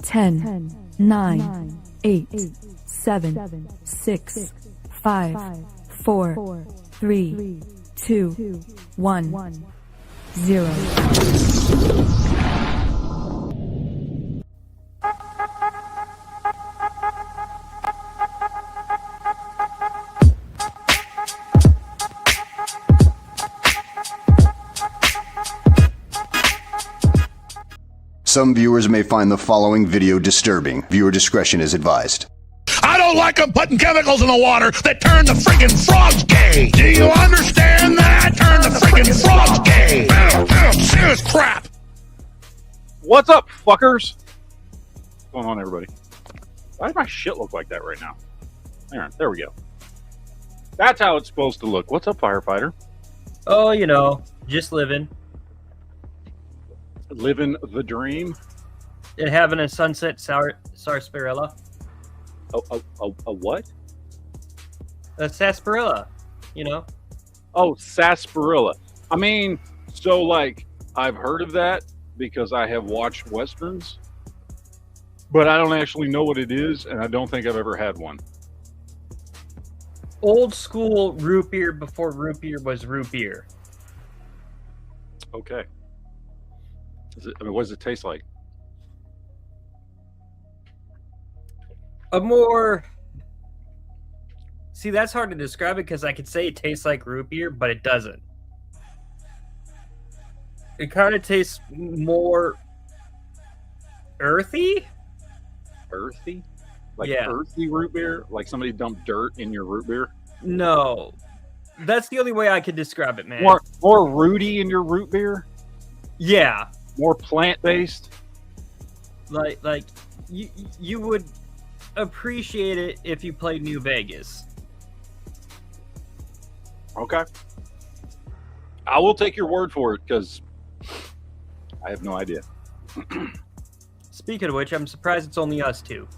10, 9, 8, 7, 6, 5, 4, 3, 2, 1, 0. Some viewers may find the following video disturbing. Viewer discretion is advised. I don't like them putting chemicals in the water that turn the freaking frogs gay. Do you understand that? Turn the freaking frogs gay. Serious crap. What's up, fuckers? What's going on, everybody? Why does my shit look like that right now? There we go. That's how it's supposed to look. What's up, firefighter? Oh, you know, just living. Living the dream. And having a sunset sarsaparilla. A what? A sarsaparilla, you know? Oh, sarsaparilla. I mean, so like, I've heard of that because I have watched Westerns, but I don't actually know what it is, and I don't think I've ever had one. Old school root beer before root beer was root beer. Okay. What does it taste like? A more... See, that's hard to describe because I could say it tastes like root beer, but it doesn't. It kind of tastes more earthy? Earthy? Like yeah. Earthy root beer? Like somebody dumped dirt in your root beer? No. That's the only way I could describe it, man. More rooty in your root beer? Yeah. More plant-based? Like you would appreciate it if you played New Vegas. Okay. I will take your word for it because I have no idea. Speaking of which, I'm surprised it's only us two.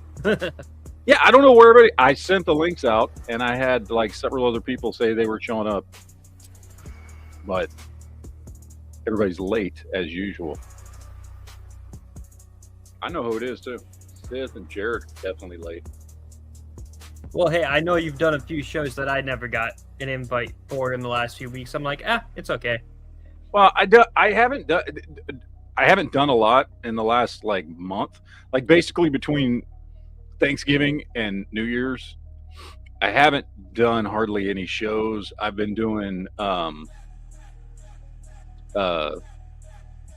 Yeah, I don't know where everybody... I sent the links out, and I had like several other people say they were showing up. But everybody's late, as usual. I know who it is, too. Sith and Jared are definitely late. Well, hey, I know you've done a few shows that I never got an invite for in the last few weeks. I'm like, it's okay. Well, I haven't done a lot in the last like month. Like basically between Thanksgiving and New Year's, I haven't done hardly any shows. I've been doing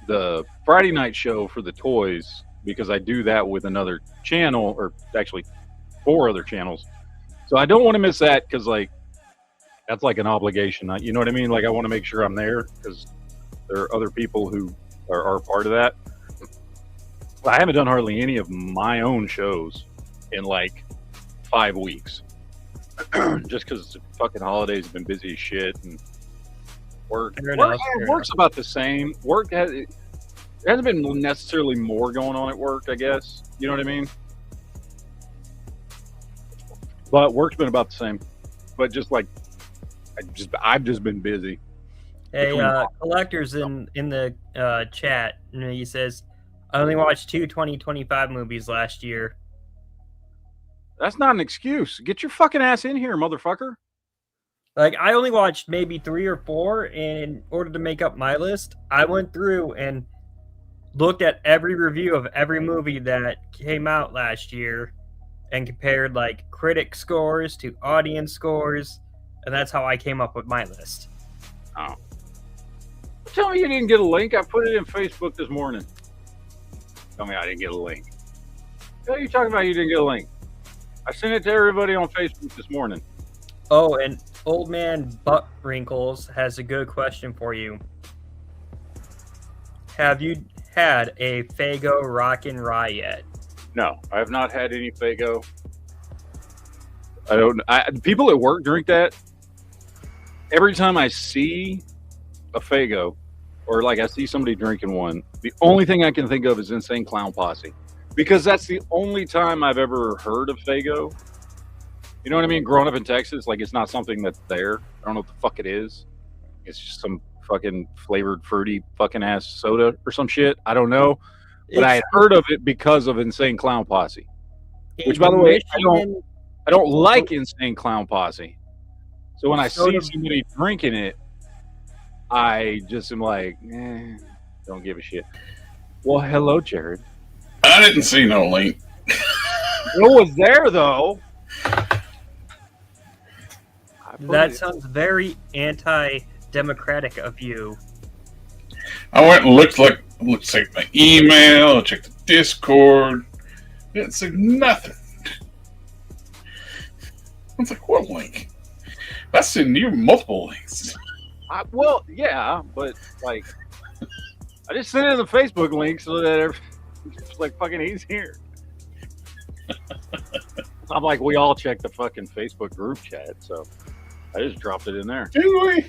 the Friday night show for the toys because I do that with another channel, or actually 4 other channels. So I don't want to miss that because like that's like an obligation. You know what I mean? Like I want to make sure I'm there because there are other people who are part of that. I haven't done hardly any of my own shows in like 5 weeks. Just because the fucking holidays have been busy as shit and work's about the same. There hasn't been necessarily more going on at work, I guess. You know what I mean? But work's been about the same. But just like I've just been busy. Hey, Collector's in the chat. He says, I only watched 2 2025 movies last year. That's not an excuse. Get your fucking ass in here, motherfucker. Like, I only watched maybe 3 or 4, and in order to make up my list, I went through and looked at every review of every movie that came out last year and compared, like, critic scores to audience scores, and that's how I came up with my list. Oh. Tell me you didn't get a link. I put it in Facebook this morning. Tell me I didn't get a link. What are you talking about you didn't get a link? I sent it to everybody on Facebook this morning. Oh, and Old Man Butt Wrinkles has a good question for you. Have you had a Faygo Rockin' Rye yet? No, I have not had any Faygo. People at work drink that. Every time I see a Faygo, or like I see somebody drinking one, the only thing I can think of is Insane Clown Posse. Because that's the only time I've ever heard of Faygo. You know what I mean? Growing up in Texas, like it's not something that's there. I don't know what the fuck it is. It's just some fucking flavored fruity fucking ass soda or some shit. I don't know. but I had heard of it because of Insane Clown Posse. Which, by the way, I don't like Insane Clown Posse. So when I see somebody drinking it, I just am like, don't give a shit. Well, hello, Jared. I didn't see no link. It was there, though. That sounds very anti-democratic of you. I went and looked like my email, I checked the Discord. Didn't see nothing. I was like, what link? I sent you multiple links. Well, yeah, but like, I just sent in the Facebook link so that it's like fucking easier. I'm like, we all check the fucking Facebook group chat, so I just dropped it in there. Do we?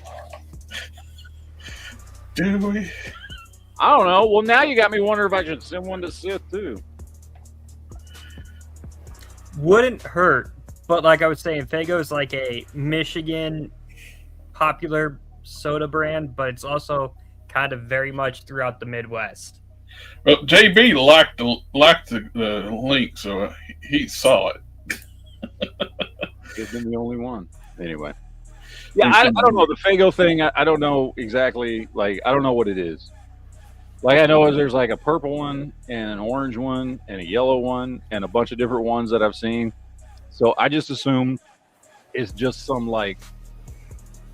Do we? I don't know. Well, now you got me wondering if I should send one to Sith too. Wouldn't hurt, but like I was saying, Faygo's like a Michigan popular soda brand, but it's also kind of very much throughout the Midwest. Well, JB liked the link, so he saw it. He's been the only one. Anyway. Yeah, I don't know. The Faygo thing, I don't know exactly. Like, I don't know what it is. Like, I know there's like a purple one and an orange one and a yellow one and a bunch of different ones that I've seen. So I just assume it's just some like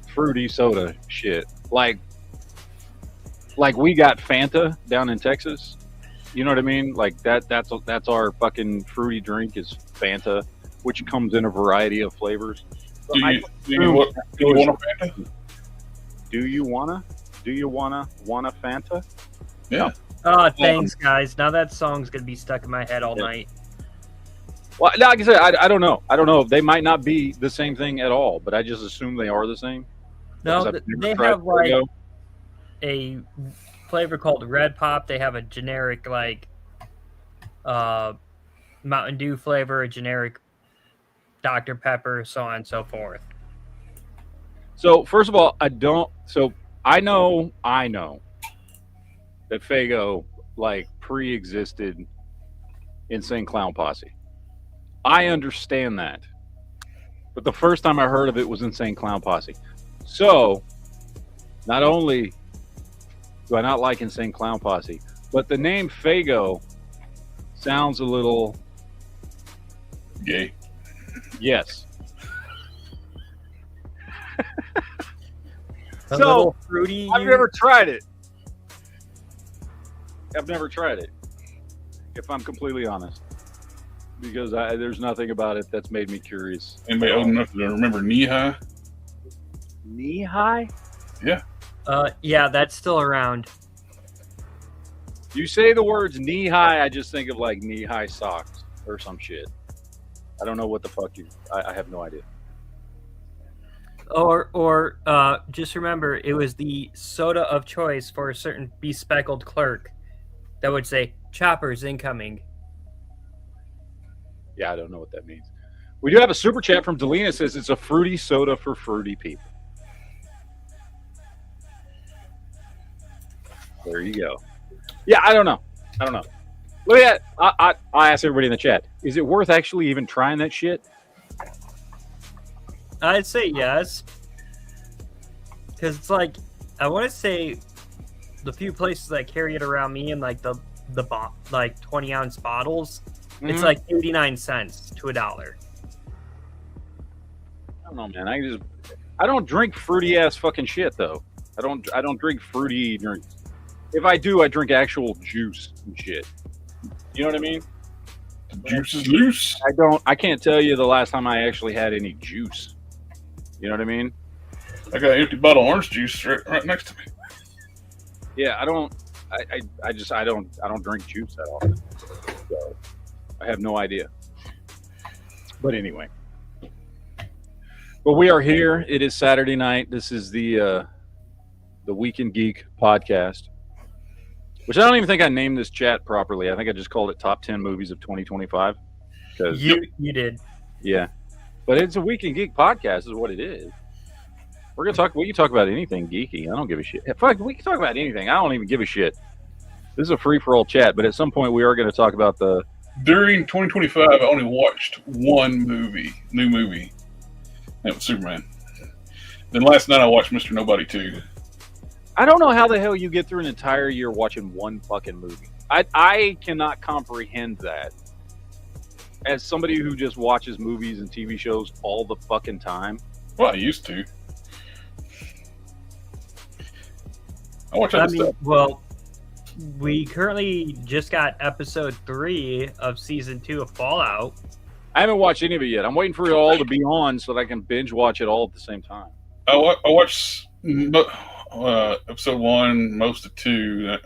fruity soda shit. Like we got Fanta down in Texas. You know what I mean? Like that's our fucking fruity drink is Fanta, which comes in a variety of flavors. So do you want a Fanta? Do you wanna Fanta? Yeah. Oh, thanks, guys. Now that song's gonna be stuck in my head all night. Well, like I said, I don't know. I don't know. They might not be the same thing at all, but I just assume they are the same. No, they have like a flavor called Red Pop. They have a generic like Mountain Dew flavor, a generic Dr. Pepper, so on and so forth. So first of all, I know that Faygo like pre-existed Insane Clown Posse. I understand that. But the first time I heard of it was Insane Clown Posse. So, not only do I not like Insane Clown Posse, but the name Faygo sounds a little gay. Yes. A little fruity. I've never tried it. If I'm completely honest. Because there's nothing about it that's made me curious. Anybody old enough to remember Knee High? Knee High? Yeah. Yeah, that's still around. You say the words knee high, I just think of like knee high socks or some shit. I don't know what the fuck I have no idea. Or just remember, it was the soda of choice for a certain bespeckled clerk that would say, "Choppers incoming." Yeah, I don't know what that means. We do have a super chat from Delina. Says it's a fruity soda for fruity people. There you go. Yeah, I don't know. Look at that. I asked everybody in the chat, is it worth actually even trying that shit? I'd say yes. Because it's like, I want to say the few places that carry it around me in like the like 20-ounce bottles, it's like 89 cents to $1. I don't know, man. I don't drink fruity ass fucking shit though. I don't drink fruity drinks. If I do, I drink actual juice and shit. You know what I mean? The juice is loose. I can't tell you the last time I actually had any juice. You know what I mean? I got an empty bottle of orange juice right next to me. Yeah, I don't drink juice that often. So I have no idea. But anyway. But we are here. It is Saturday night. This is the Weekend Geek podcast. Which I don't even think I named this chat properly. I think I just called it Top 10 Movies of 2025. You did. Yeah. But it's a Weekend Geek podcast is what it is. We can talk about anything geeky. I don't give a shit. Fuck, we can talk about anything. I don't even give a shit. This is a free for all chat, but at some point we are going to talk about the. During 2025, I only watched one new movie. That was Superman. Then last night I watched Mr. Nobody 2. I don't know how the hell you get through an entire year watching one fucking movie. I cannot comprehend that. As somebody who just watches movies and TV shows all the fucking time. Well, I used to. I watch other stuff. Well, we currently just got episode 3 of season 2 of Fallout. I haven't watched any of it yet. I'm waiting for it all to be on so that I can binge watch it all at the same time. I watched episode 1, most of 2.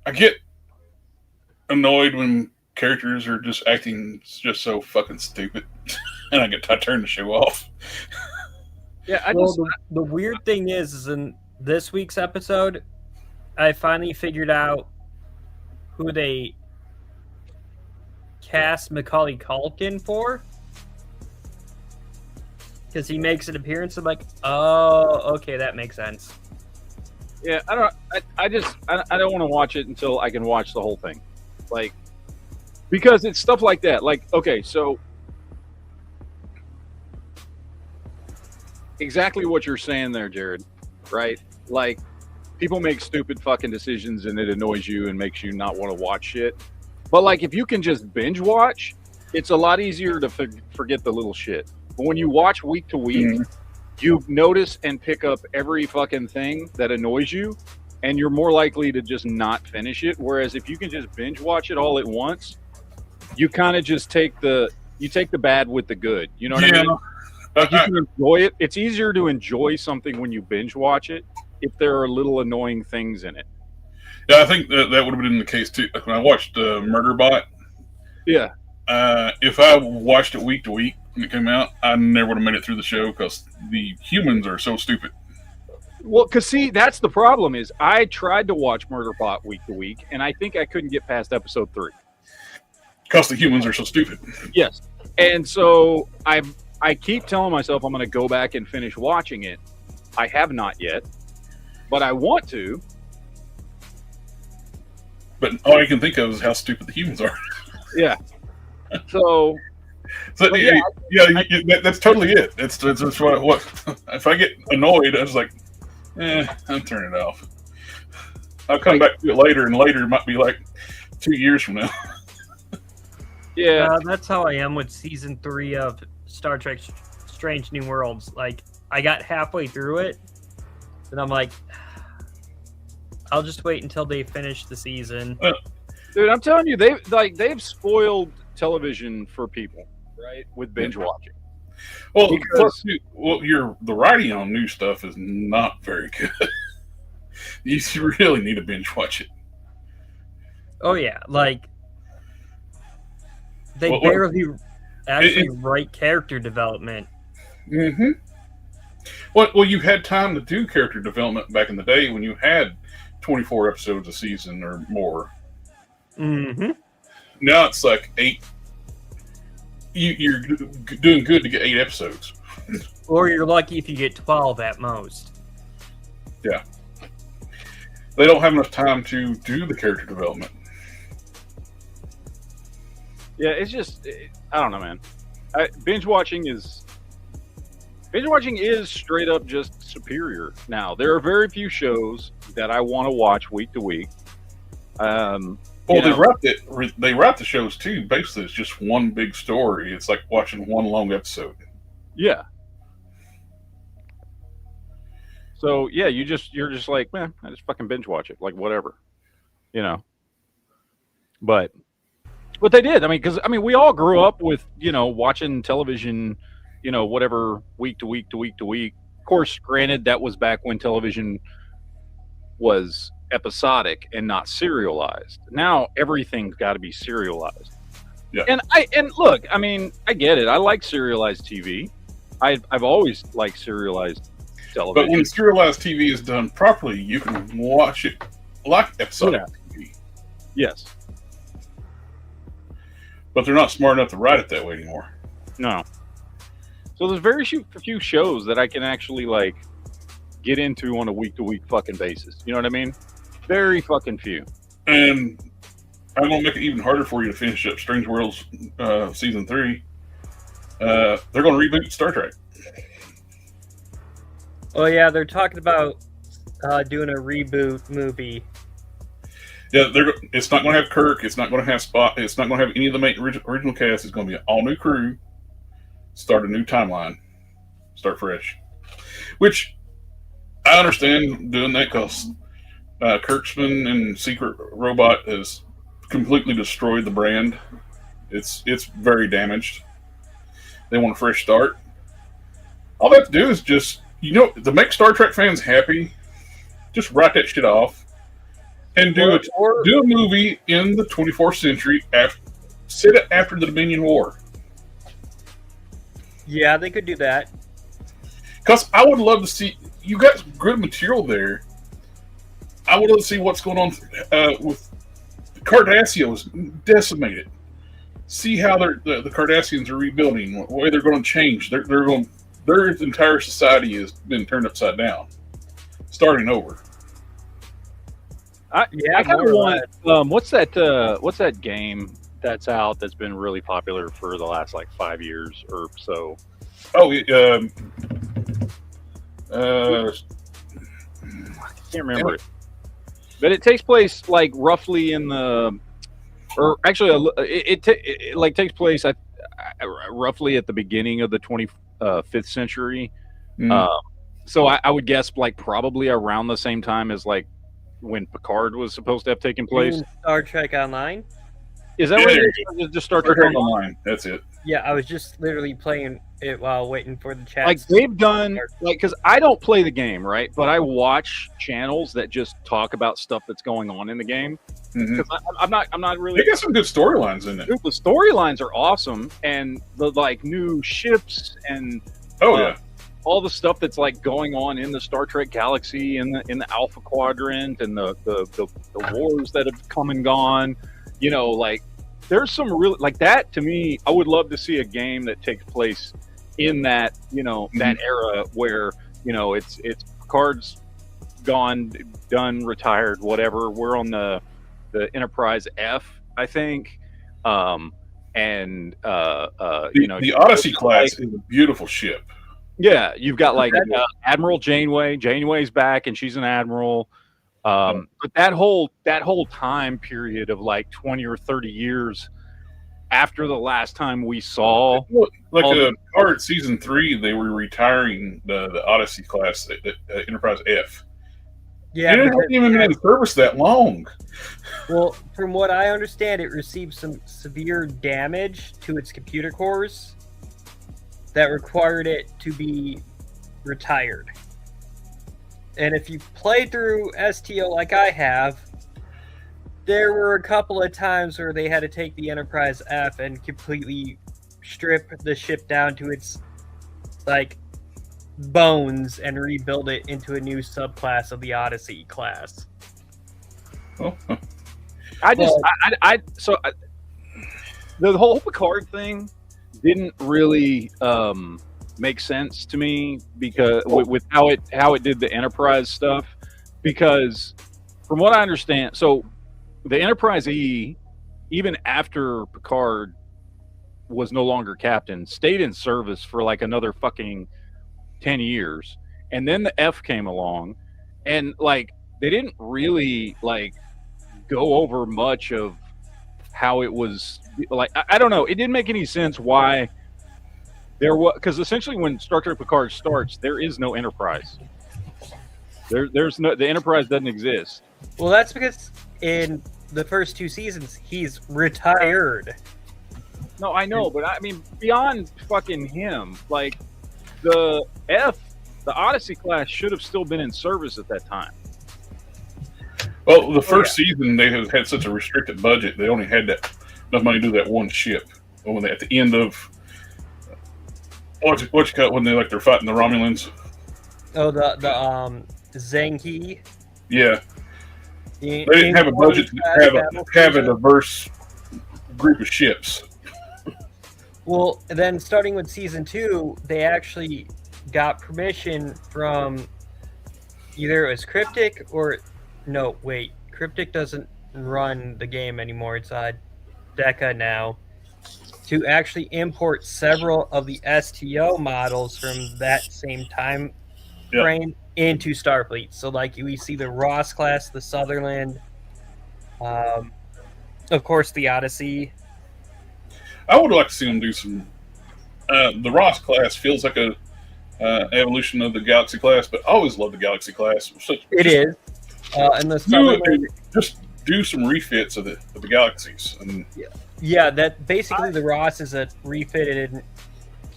I get annoyed when characters are just acting just so fucking stupid, and I turn the show off. Yeah, the weird thing is in this week's episode, I finally figured out who they cast Macaulay Culkin for, because he makes an appearance. I'm like, oh, okay, that makes sense. Yeah, I don't want to watch it until I can watch the whole thing, like, because it's stuff like that. Like, okay, so exactly what you're saying there, Jared, right? Like, people make stupid fucking decisions and it annoys you and makes you not want to watch shit. But like, if you can just binge watch, it's a lot easier to forget the little shit. But when you watch week to week, you notice and pick up every fucking thing that annoys you, and you're more likely to just not finish it. Whereas if you can just binge watch it all at once, you kind of just take the bad with the good. You know what I mean? Like, you can enjoy it. It's easier to enjoy something when you binge watch it if there are little annoying things in it. Yeah, I think that would have been the case too. When I watched Murderbot, yeah. If I watched it week to week when it came out, I never would have made it through the show because the humans are so stupid. Well, because see, that's the problem. Is I tried to watch Murderbot week to week, and I think I couldn't get past episode 3 because the humans are so stupid. Yes, and so I keep telling myself I'm going to go back and finish watching it. I have not yet, but I want to. But all I can think of is how stupid the humans are. Yeah. So that's totally it. It's what if I get annoyed, I was like, I'm turning it off. I'll come back to it later, and later might be like 2 years from now. Yeah, that's how I am with season 3 of Star Trek: Strange New Worlds. Like, I got halfway through it, and I'm like, I'll just wait until they finish the season. Dude, I'm telling you, they've spoiled television for people, right? With binge watching. Well, plus, the writing on new stuff is not very good. You really need to binge watch it. Oh yeah, like they barely actually write character development. Mm-hmm. Well, you had time to do character development back in the day when you had 24 episodes a season or more. Mm-hmm. Now it's like 8. You're doing good to get 8 episodes. Or you're lucky if you get 12 at most. Yeah. They don't have enough time to do the character development. Yeah, it's just, I don't know, man. Binge watching is straight up just superior now. There are very few shows that I want to watch week to week. They wrap the shows too. Basically, it's just one big story. It's like watching one long episode. Yeah. So yeah, you're just like, man, I just fucking binge watch it, like whatever, you know. But they did. I mean, we all grew up with, watching television, whatever, week to week to week to week. Of course, granted, that was back when television was episodic and not serialized. Now everything's got to be serialized. Yeah. And look, I mean, I get it. I like serialized TV. I've always liked serialized television. But when serialized TV is done properly, you can watch it like episodic TV. Yes. But they're not smart enough to write it that way anymore. No. So there's very few shows that I can actually get into on a week to week fucking basis. You know what I mean? Very fucking few. And I'm gonna make it even harder for you to finish up Strange Worlds season 3. They're gonna reboot Star Trek. Oh yeah, they're talking about doing a reboot movie. Yeah, it's not going to have Kirk. It's not going to have Spock. It's not going to have any of the main original cast. It's going to be an all new crew. Start a new timeline. Start fresh. Which I understand doing that because Kurtzman and Secret Robot has completely destroyed the brand. It's very damaged. They want a fresh start. All they have to do is just, to make Star Trek fans happy, just write that shit off. And do a movie in the 24th century set it after the Dominion War. Yeah, they could do that. Because I would love to see, you got good material there. I would love to see what's going on with Cardassia was decimated. See how the Cardassians are rebuilding, what way they're going to change. Their entire society has been turned upside down, starting over. I kind of want. What's that game that's out that's been really popular for the last like 5 years or so? Oh, I can't remember it, but it takes place like roughly in the, or actually, it takes place roughly at the beginning of the 25th century. So I would guess like probably around the same time as like when Picard was supposed to have taken place. Star Trek Online? Is that what it is? Just Star Trek Online. That's it. Yeah, I was just literally playing it while waiting for the chat. Like they've done, like, because I don't play the game, right? But I watch channels that just talk about stuff that's going on in the game. Because I'm not really. They got some good storylines in it. Dude, the storylines are awesome, and the like new ships and all the stuff that's like going on in the Star Trek galaxy, in the Alpha Quadrant, and the wars that have come and gone. Like there's some real like that to me. I would love to see a game that takes place in that that era where it's Picard's gone, done, retired, whatever. We're on the Enterprise F, I think, the Odyssey class is a beautiful ship. Yeah, you've got like Admiral Janeway. Janeway's back, and she's an admiral. But that whole time period of like 20 or 30 years after the last time we saw, like Picard season 3, they were retiring the Odyssey class, the Enterprise F. Yeah, it hasn't even been in service that long. Well, from what I understand, it received some severe damage to its computer cores that required it to be retired. And if you play through STO like I have, there were a couple of times where they had to take the Enterprise F and completely strip the ship down to its like bones and rebuild it into a new subclass of the Odyssey class. Oh. The whole Picard thing didn't really make sense to me because with how it did the Enterprise stuff, because from what I understand, so the Enterprise E, even after Picard was no longer captain, stayed in service for like another fucking 10 years, and then the F came along, and like they didn't really like go over much of how it was like. I don't know, it didn't make any sense why there was, because essentially when Star Trek Picard starts, there is no Enterprise. There's no, the Enterprise doesn't exist. Well, that's because in the first 2 seasons he's retired. No, I know, but I mean beyond fucking him, like the Odyssey class should have still been in service at that time. Well, the first season they had such a restricted budget; they only had enough money to do that one ship. When they, at the end of what you cut when they're fighting the Romulans. Oh, the Zengi. Yeah, they didn't have a budget to have a diverse group of ships. Well, then starting with season 2, they actually got permission from either it was Cryptic or no, wait, Cryptic doesn't run the game anymore. It's Deca now. To actually import several of the STO models from that same time frame into Starfleet. So, like, we see the Ross class, the Sutherland, of course, the Odyssey. I would like to see them do some. The Ross class feels like a evolution of the Galaxy class, but I always loved the Galaxy class. It is, and the Sutherland, just do some refits of the Galaxies. And yeah, that basically the Ross is a refitted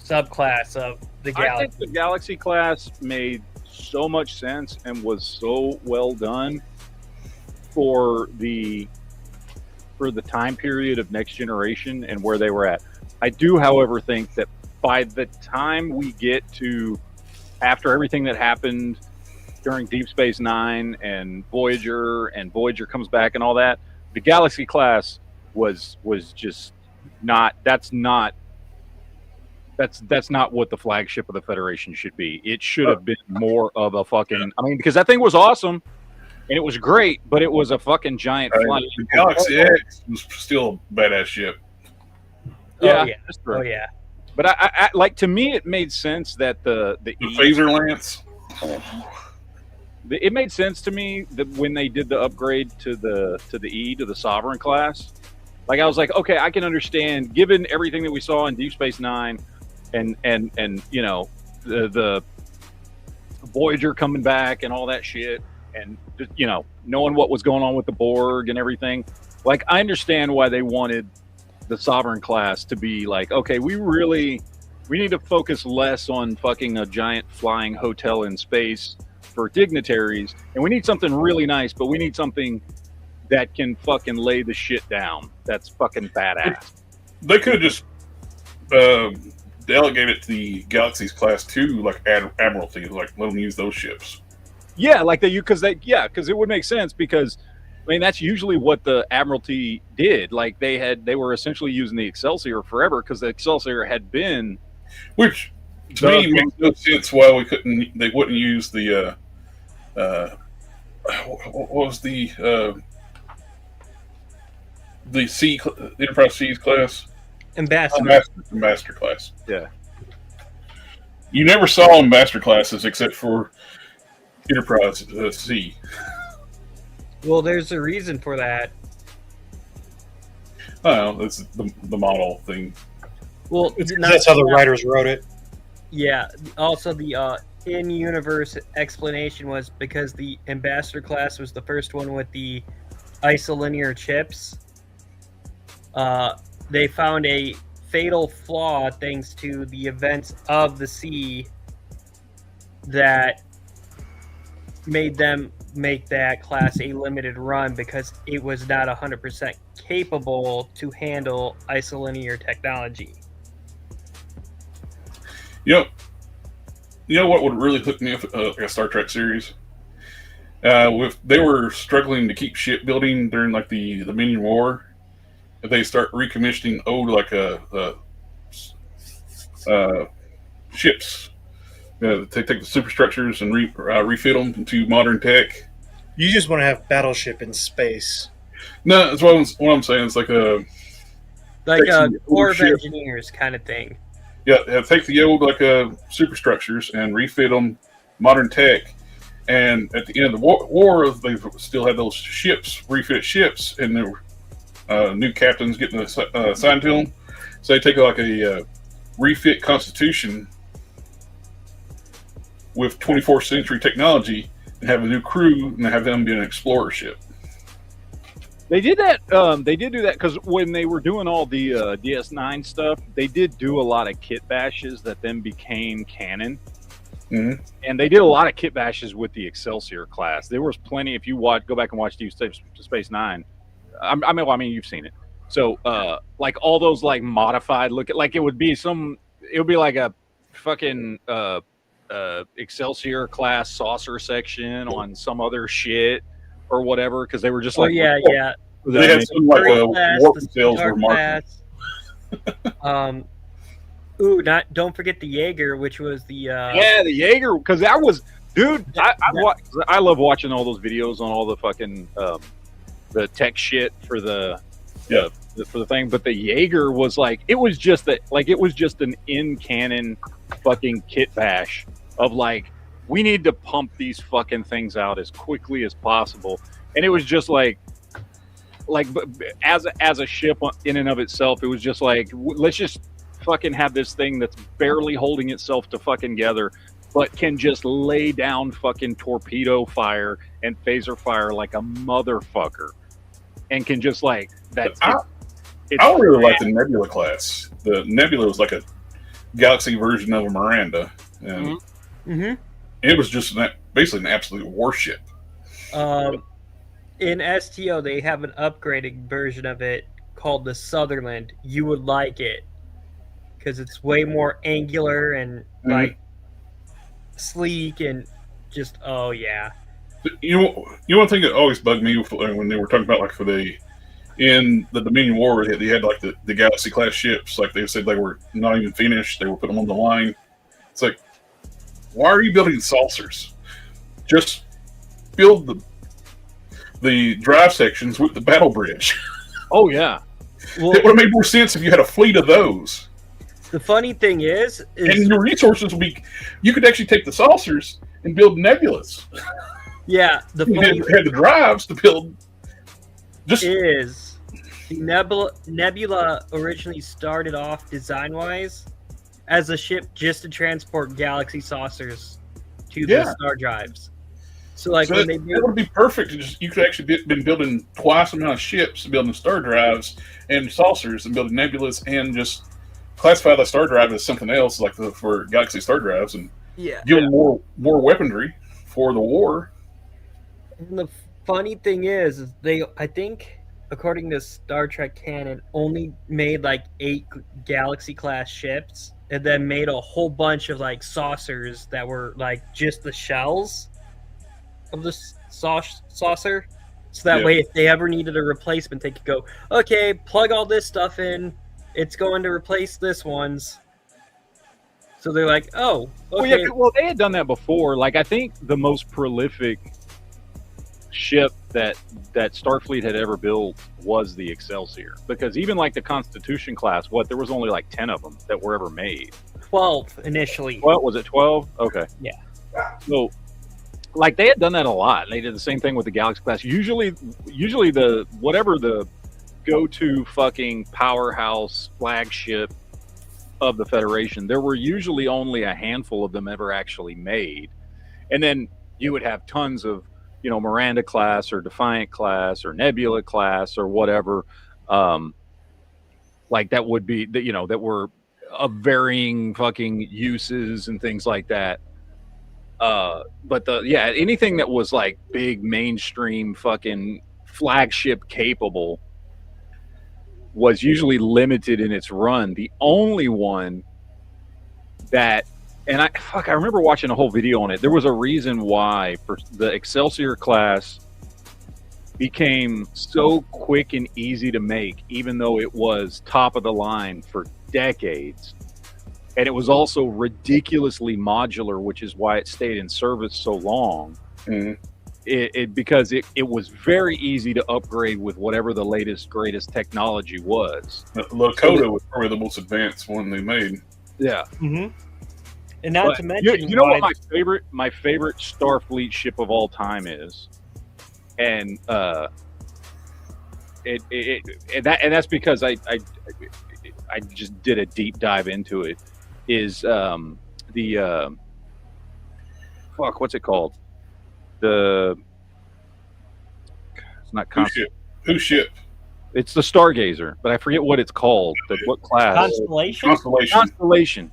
subclass of the I Galaxy. think the Galaxy class made so much sense and was so well done for the time period of Next Generation and where they were at. I do, however, think that by the time we get to after everything that happened during Deep Space Nine and Voyager comes back and all that, the Galaxy class was just not. That's not what the flagship of the Federation should be. It should have been more of a fucking. I mean, because that thing was awesome and it was great, but it was a fucking giant flying. The Galaxy X was still a badass ship. Yeah, Oh, yeah. that's true. Oh yeah. But I like, to me, it made sense that the Phaser Lance. It made sense to me that when they did the upgrade to the Sovereign class, like I was like, okay, I can understand given everything that we saw in Deep Space Nine, and you know the Voyager coming back and all that shit, and just, you know, knowing what was going on with the Borg and everything. Like, I understand why they wanted the Sovereign class to be like, okay, we need to focus less on fucking a giant flying hotel in space for dignitaries, and we need something really nice, but we need something that can fucking lay the shit down. That's fucking badass. They could have just delegated to the Galaxy's class too, like Admiralty, like let them use those ships. Yeah, like because it would make sense, because I mean that's usually what the Admiralty did. Like they were essentially using the Excelsior forever because the Excelsior had been, which to me makes no sense why they wouldn't use the what was the Enterprise C's class? Ambassador class. Yeah. You never saw Ambassador classes except for Enterprise C. Well, there's a reason for that. Oh, that's the model thing. Well, That's how the writers wrote it. Yeah. Also, the in-universe explanation was because the Ambassador class was the first one with the isolinear chips. They found a fatal flaw thanks to the events of the sea that made them make that class a limited run because it was not 100% capable to handle isolinear technology. You know what would really hook me up like a Star Trek series? They were struggling to keep shipbuilding during like the Minion War. If they start recommissioning ships, they take the superstructures and refit them into modern tech. You just want to have Battleship in space. No, that's what I'm saying. It's like a Corps of ship. Engineers kind of thing. Yeah, take the old superstructures and refit them modern tech. And at the end of the war, they still had those refit ships, and there were new captains getting assigned to them. So they take like a refit Constitution with 24th century technology and have a new crew and have them be an explorer ship. They did that. They did do that because when they were doing all the DS9 stuff, they did do a lot of kit bashes that then became canon. Mm-hmm. And they did a lot of kit bashes with the Excelsior class. There was plenty. If you go back and watch Deep Space Nine, I mean, you've seen it. So, like all those like modified like it would be like a fucking Excelsior class saucer section on some other shit or whatever, because they were just like, yeah. They had some like warp sails were marked. Don't forget the Jaeger, which was the the Jaeger, because that was, dude. I love watching all those videos on all the fucking tech shit for the Yeah. for the thing. But the Jaeger was like, it was just an in canon fucking kit bash of like, we need to pump these fucking things out as quickly as possible. And it was just like as a ship in and of itself, it was just like, let's just fucking have this thing that's barely holding itself to fucking together, but can just lay down fucking torpedo fire and phaser fire like a motherfucker, and can just like that. I really like the Nebula class. The Nebula was like a Galaxy version of a Miranda, and it was just basically an absolute warship. In STO, they have an upgraded version of it called the Sutherland. You would like it because it's way more angular and like sleek and just You know one thing that always bugged me when they were talking about like in the Dominion War, they had like the Galaxy class ships, like they said they were not even finished. They were putting them on the line. It's like, why are you building saucers? Just build the drive sections with the battle bridge. Oh yeah, well, it would have made more sense if you had a fleet of those. The funny thing is and your resources would be, you could actually take the saucers and build nebulas. Yeah, you had the drives to build. The Nebula originally started off design-wise as a ship just to transport Galaxy saucers to the star drives. So when they it would be perfect. You could actually been building twice the amount of ships, building star drives and saucers, and building nebulas, and just classify the star drive as something else, like for Galaxy star drives, and give them more weaponry for the war. And the funny thing is I think, according to Star Trek canon, only made like 8 Galaxy class ships, and then made a whole bunch of like saucers that were like just the shells of the saucer. So that way, if they ever needed a replacement, they could go, okay, plug all this stuff in. It's going to replace this one's. So they're like, oh, okay. Well, they had done that before. Like, I think the most prolific ship that Starfleet had ever built was the Excelsior, because even like the Constitution class, there was only like 10 of them that were ever made. 12 initially. Well, was it 12? Okay. Yeah. So, like, they had done that a lot. They did the same thing with the Galaxy class. Usually the whatever the go-to fucking powerhouse flagship of the Federation, there were usually only a handful of them ever actually made, and then you would have tons of Miranda class or Defiant class or Nebula class or whatever, like that would be that were of varying fucking uses and things like that. But anything that was like big mainstream fucking flagship capable was usually limited in its run. The only one that, and I remember watching a whole video on it. There was a reason why for the Excelsior class became so quick and easy to make, even though it was top of the line for decades. And it was also ridiculously modular, which is why it stayed in service so long. Because it was very easy to upgrade with whatever the latest, greatest technology was. Lakota was probably the most advanced one they made. Yeah. And not to mention, you know what my favorite Starfleet ship of all time is, and that's because I just did a deep dive into it. Is what's it called? It's not Who ship? It's the Stargazer, but I forget what it's called. What class? Constellation.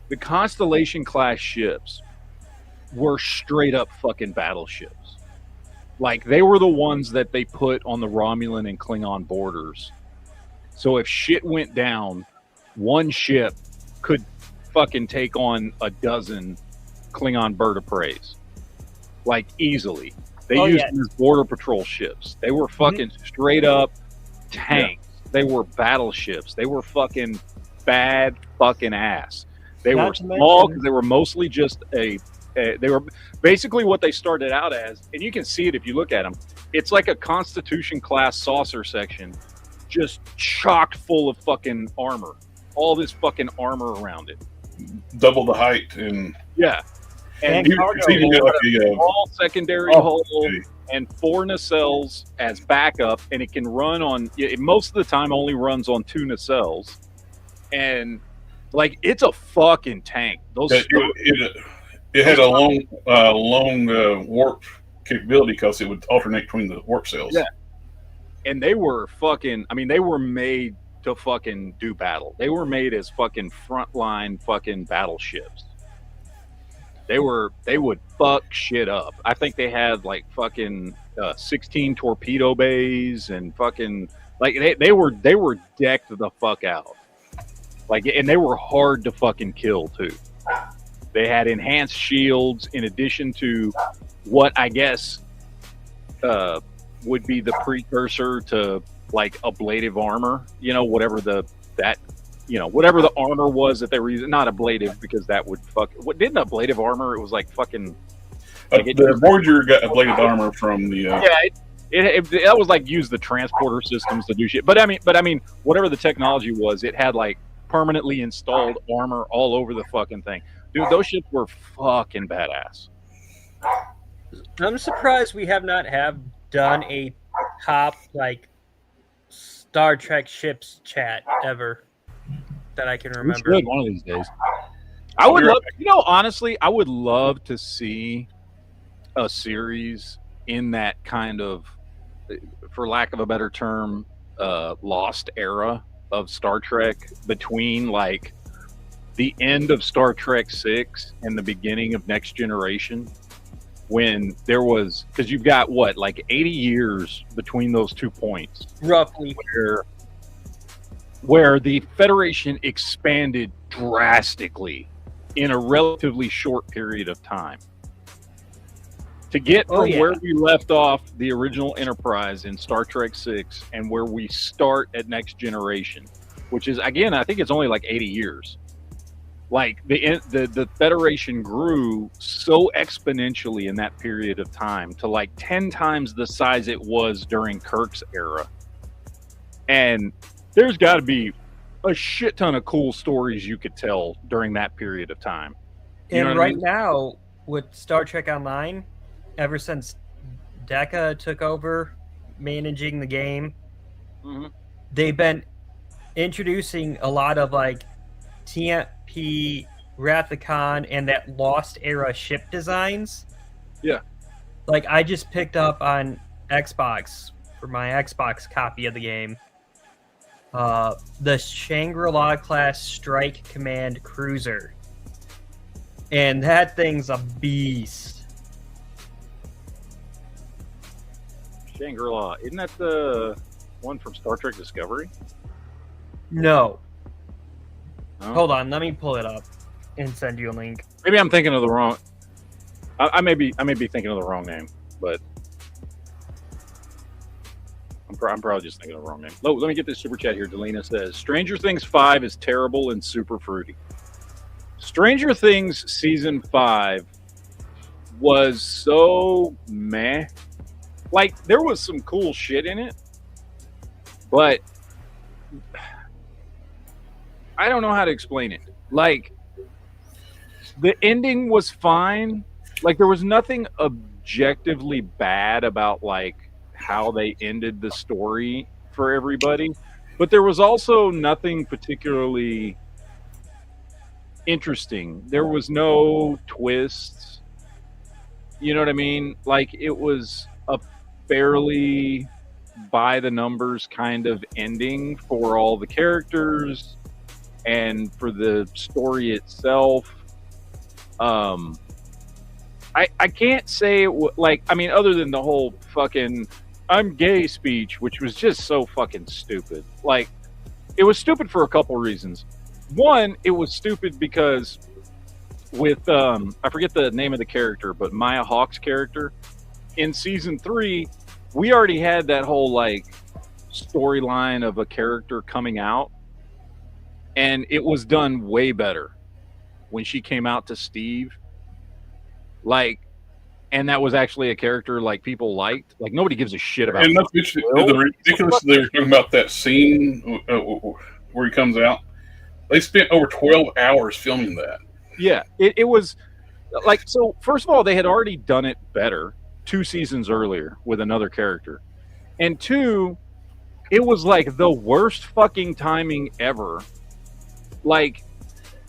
The Constellation class ships were straight up fucking battleships. Like, they were the ones that they put on the Romulan and Klingon borders. So if shit went down, one ship could fucking take on a dozen Klingon bird of preys. Like, easily. They used them as border patrol ships. They were fucking straight up tanks. They were battleships. They were fucking bad fucking ass. They were small because they were mostly just a They were basically what they started out as, and you can see it if you look at them. It's like a Constitution class saucer section, just chocked full of fucking armor. All this fucking armor around it. Double the height and Yeah. And it's even got like a all secondary hull and 4 nacelles as backup, and it can run on. It most of the time only runs on 2 nacelles, and like it's a fucking tank. Those it had a long warp capability because it would alternate between the warp cells. Yeah. And they were fucking. I mean, they were made to fucking do battle. They were made as fucking frontline fucking battleships. They would fuck shit up. I think they had like fucking 16 torpedo bays and fucking like they were decked the fuck out. Like, and they were hard to fucking kill too. They had enhanced shields in addition to what I guess would be the precursor to like ablative armor. You know, whatever the armor was that they were using. Not ablative, because that would fuck. What didn't ablative armor? It was like fucking. Like the Voyager got ablative armor from the. That was like use the transporter systems to do shit. But I mean, whatever the technology was, it had like permanently installed armor all over the fucking thing. Dude, those ships were fucking badass. I'm surprised we have not done a top like Star Trek ships chat ever that I can remember. We should one of these days. I would love, honestly, I would love to see a series in that kind of, for lack of a better term, lost era of Star Trek, between like the end of Star Trek 6 and the beginning of Next Generation, when there was, because you've got what, like 80 years between those 2 points, roughly, where the Federation expanded drastically in a relatively short period of time. To get from where we left off the original Enterprise in Star Trek 6 and where we start at Next Generation, which is, again, I think it's only like 80 years. Like the Federation grew so exponentially in that period of time to like 10 times the size it was during Kirk's era. And there's got to be a shit ton of cool stories you could tell during that period of time. And right now, with Star Trek Online, ever since Decca took over managing the game, they've been introducing a lot of like TMP, Wrath of Khan, and that Lost Era ship designs. Yeah. Like, I just picked up on Xbox for my Xbox copy of the game. The Shangri-La class Strike Command cruiser, and that thing's a beast. Shangri-La, isn't that the one from Star Trek Discovery? No. Oh. Hold on, let me pull it up and send you a link. Maybe I'm thinking of the wrong. I may be thinking of the wrong name, but I'm probably just thinking of the wrong name. Let me get this super chat here. Delina says, Stranger Things 5 is terrible and super fruity. Stranger Things Season 5 was so meh. Like, there was some cool shit in it, but I don't know how to explain it. Like, the ending was fine. Like, there was nothing objectively bad about, like, how they ended the story for everybody, but there was also nothing particularly interesting. There was no twists. You know what I mean? Like, it was a fairly by the numbers kind of ending for all the characters and for the story itself. I can't say other than the whole fucking I'm gay speech, which was just so fucking stupid. Like, it was stupid for a couple reasons. One, it was stupid because with I forget the name of the character, but Maya Hawke's character in season 3, we already had that whole like storyline of a character coming out, and it was done way better when she came out to Steve. Like, and that was actually a character like people liked. Like nobody gives a shit about. And that's the ridiculous. They were talking about that scene where he comes out. They spent over 12 hours filming that. Yeah, it was like, so first of all, they had already done it better 2 seasons earlier with another character, and 2, it was like the worst fucking timing ever. Like,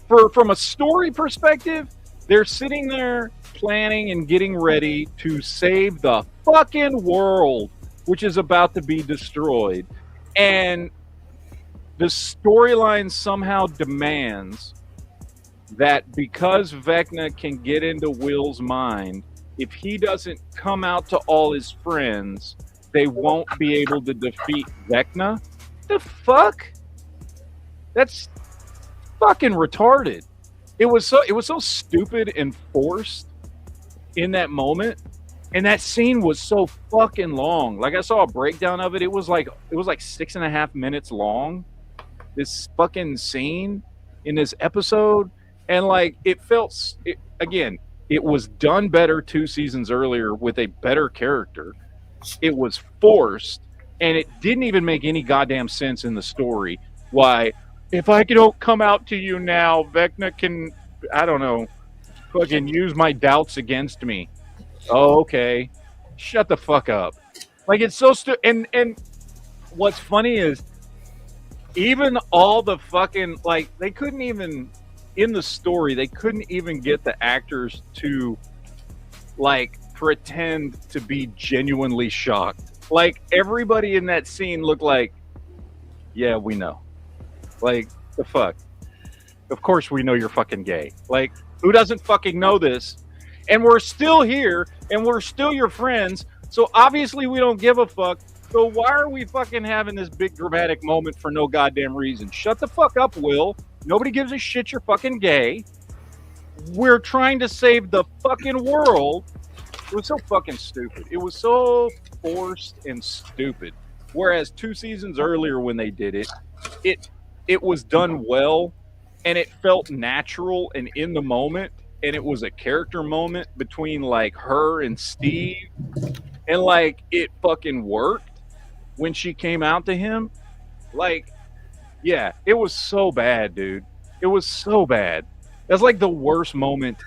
from a story perspective, they're sitting there planning and getting ready to save the fucking world, which is about to be destroyed, and the storyline somehow demands that because Vecna can get into Will's mind, if he doesn't come out to all his friends, they won't be able to defeat Vecna. The fuck? That's fucking retarded. It was so stupid and forced in that moment, and that scene was so fucking long. Like, I saw a breakdown of it. It was like 6.5 minutes long. This fucking scene in this episode, and like it was done better 2 seasons earlier with a better character. It was forced, and it didn't even make any goddamn sense in the story. Why, if I don't come out to you now, Vecna can, I don't know, fucking use my doubts against me. Oh, okay. Shut the fuck up. Like, it's so stupid. And what's funny is, even all the fucking, like, they couldn't even, in the story, they couldn't even get the actors to, like, pretend to be genuinely shocked. Like, everybody in that scene looked like, yeah, we know. Like, the fuck? Of course we know you're fucking gay. Like, who doesn't fucking know this? And we're still here, and we're still your friends, so obviously we don't give a fuck. So why are we fucking having this big dramatic moment for no goddamn reason? Shut the fuck up, Will. Nobody gives a shit you're fucking gay. We're trying to save the fucking world. It was so fucking stupid. It was so forced and stupid. Whereas 2 seasons earlier when they did it, it was done well, and it felt natural and in the moment, and it was a character moment between like her and Steve, and like it fucking worked when she came out to him. Like, yeah, it was so bad, dude. It was so bad. That's like the worst moment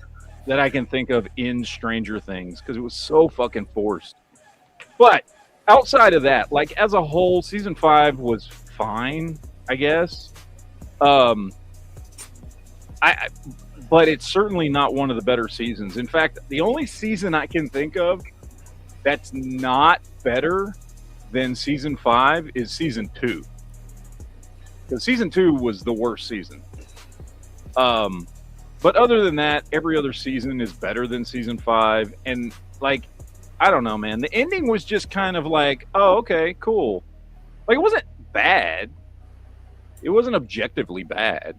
that I can think of in Stranger Things, because it was so fucking forced. But outside of that, like, as a whole, season 5 was fine, I guess. But it's certainly not one of the better seasons. In fact, the only season I can think of that's not better than season 5 is season 2. Because season 2 was the worst season. But other than that, every other season is better than season 5. And, like, I don't know, man. The ending was just kind of like, oh, okay, cool. Like, it wasn't bad. It wasn't objectively bad.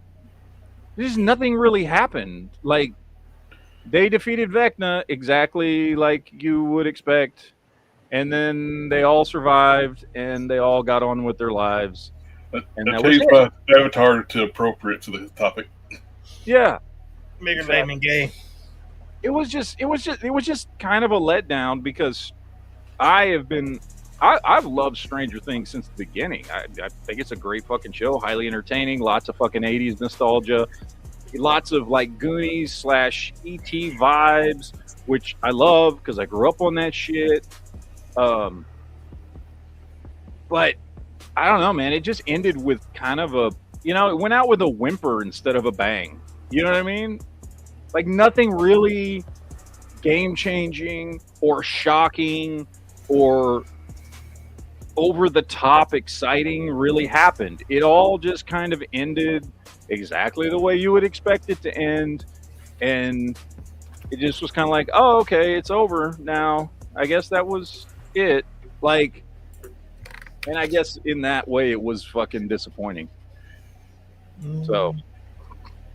There's nothing really happened. Like, they defeated Vecna exactly like you would expect. And then they all survived, and they all got on with their lives. And that was it. Avatar too appropriate to the topic. Yeah. Make her name gay. It was just kind of a letdown, because I've loved Stranger Things since the beginning. I think it's a great fucking show, highly entertaining, lots of fucking 80s nostalgia, lots of like Goonies / E.T. vibes, which I love because I grew up on that shit. But I don't know, man. It just ended with kind of a, it went out with a whimper instead of a bang. You know what I mean? Like, nothing really game-changing or shocking or over-the-top exciting really happened. It all just kind of ended exactly the way you would expect it to end. And it just was kind of like, oh, okay, it's over now. I guess that was it. Like, and I guess in that way it was fucking disappointing. So,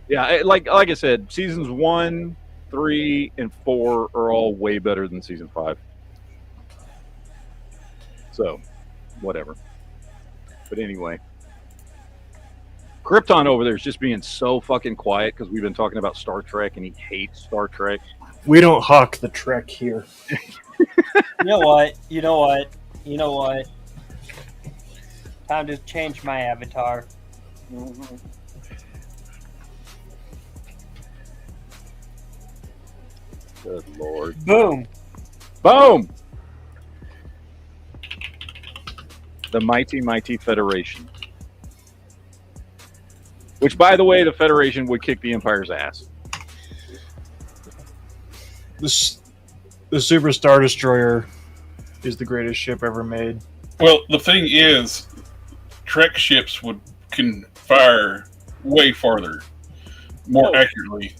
yeah, like I said, seasons 1, 3, and 4 are all way better than season 5. So, whatever. But anyway, Krypton over there is just being so fucking quiet because we've been talking about Star Trek and he hates Star Trek. We don't hawk the Trek here. You know what? You know what? You know what? Time to change my avatar. Good Lord. Boom. Boom! The mighty, mighty Federation. Which, by the way, the Federation would kick the Empire's ass. The Super Star Destroyer is the greatest ship ever made. Well, the thing is, Trek ships can fire way farther, more accurately.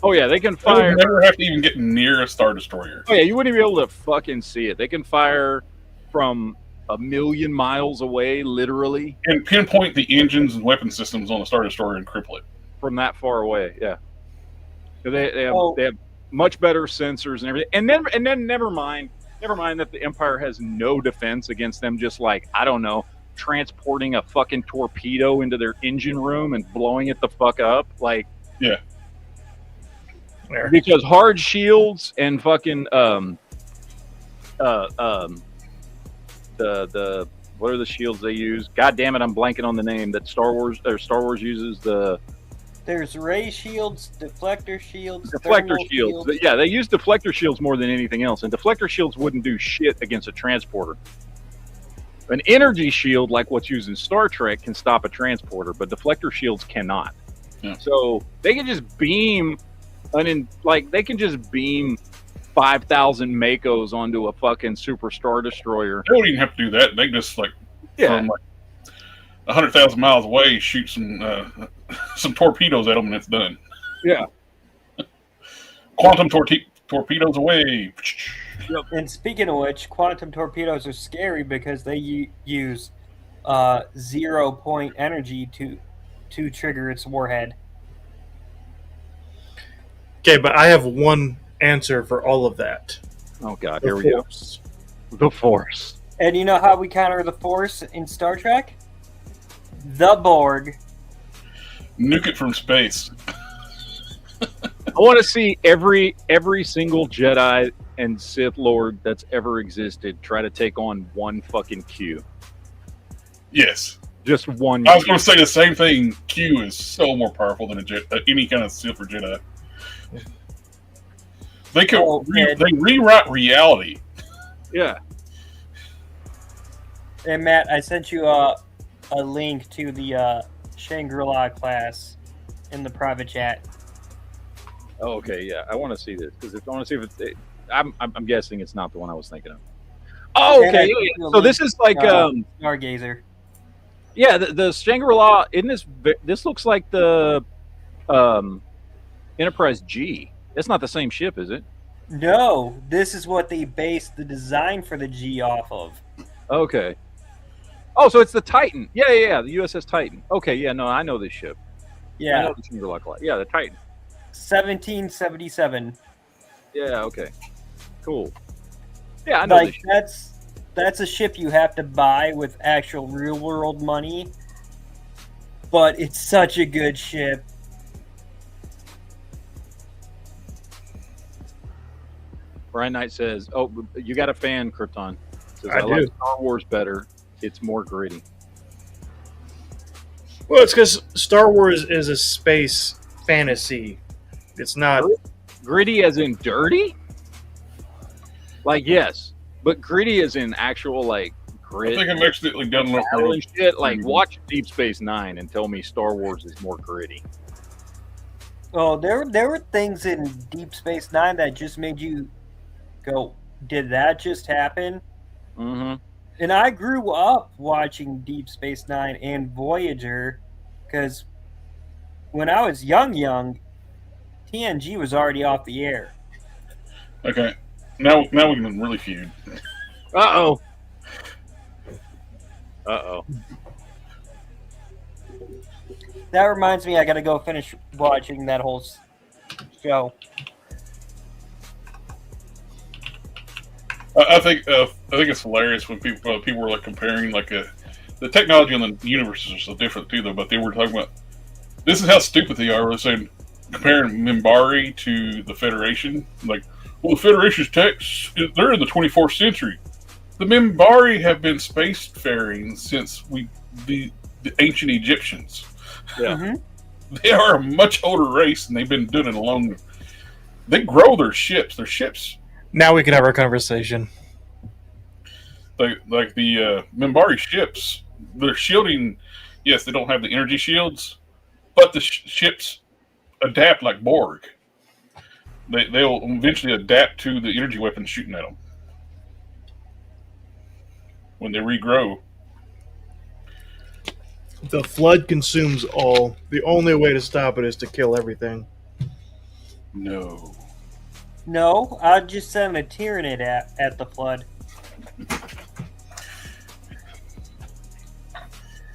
Oh, yeah, they can They fire. would never have to even get near a Star Destroyer. Oh, yeah, you wouldn't be able to fucking see it. They can fire from 1,000,000 miles away, literally, And pinpoint the engines and weapon systems on the Star Destroyer and cripple it. from that far away. Yeah. They Oh. have much better sensors and everything. And then never mind that the Empire has no defense against them, just like, I don't know, transporting a fucking torpedo into their engine room and blowing it the fuck up. Like, Yeah. because hard shields and fucking the what are the shields they use? God damn it, I'm blanking on the name that Star Wars uses. There's ray shields, deflector shields, Deflector thermal shields. Yeah, they use deflector shields more than anything else, and deflector shields wouldn't do shit against a transporter. An energy shield, like what's used in Star Trek, can stop a transporter, but deflector shields cannot. Yeah. So they can just beam 5,000 Makos onto a fucking Super Star Destroyer. They don't even have to do that. They just from 100,000 miles away shoot some torpedoes at them and it's done. Yeah. Quantum torpedoes away. And speaking of which, quantum torpedoes are scary because they use 0-point energy to trigger its warhead. Okay, but I have one answer for all of that. Oh god, The here we Force. go. The Force. And you know how we counter the Force in Star Trek? The Borg. Nuke it from space. I want to see every single Jedi and Sith Lord that's ever existed try to take on one fucking Q. Yes. Just one. I was Q. going to say the same thing. Q is so more powerful than any kind of Sith or Jedi. They could they rewrite reality. Yeah. And Matt, I sent you a link to the Shangri-La class in the private chat. Oh, okay. Yeah, I want to see this because I want to see if it's. I'm guessing it's not the one I was thinking of. Oh, And I okay. sent Yeah, you a so this link, is like Stargazer. yeah, the Shangri-La in this looks like the Enterprise G. It's not the same ship, is it? No, this is what they based the design for the G off of. Okay. Oh, so it's the Titan. Yeah, the USS Titan. Okay, yeah, no, I know this ship. I Yeah, know the Shangri-La class. Yeah, the Titan. 1777. Yeah, okay. Cool. Yeah, I know this Like ship. that's a ship you have to buy with actual real world money. But it's such a good ship. Brian Knight says, "Oh, you got a fan, Krypton." Says, I like do. Star Wars better. It's more gritty. Well, it's because Star Wars is a space fantasy. It's not. Gritty as in dirty? Like, yes. But gritty as in actual, like, I grit. think I've accidentally done enough. battle and shit. Like, Mhm. watch Deep Space Nine and tell me Star Wars is more gritty. Oh, there were things in Deep Space Nine that just made you go, "Did that just happen?" Mm-hmm. And I grew up watching Deep Space Nine and Voyager because when I was young, TNG was already off the air. Okay. Now we can really feud. Uh-oh. Uh-oh. That reminds me, I gotta go finish watching that whole show. I think it's hilarious when people were like comparing like a the technology on the universes are so different too, though. But they were talking about this is how stupid they are. They're saying comparing Minbari to the Federation, like, well, the Federation's techs, they're in the 24th century. The Minbari have been spacefaring since the ancient Egyptians. Yeah. Mm-hmm. They are a much older race, and they've been doing it along. They grow their ships. Their ships, Now we can have our conversation. like the Minbari ships, they're shielding. Yes, they don't have the energy shields, but the ships adapt like Borg. They'll eventually adapt to the energy weapons shooting at them when they regrow. The flood consumes all. The only way to stop it is to kill everything. No. No, I'd just send a Tyranid at the flood.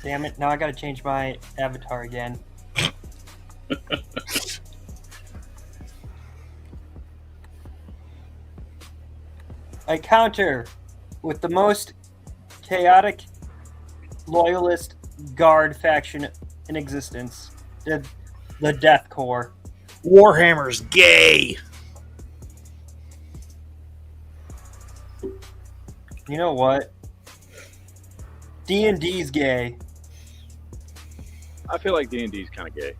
Damn it, now I gotta change my avatar again. I counter with the most chaotic loyalist guard faction in existence, the Death Corps. Warhammer's gay. You know what? D&D's gay. I feel like D&D is kind of gay.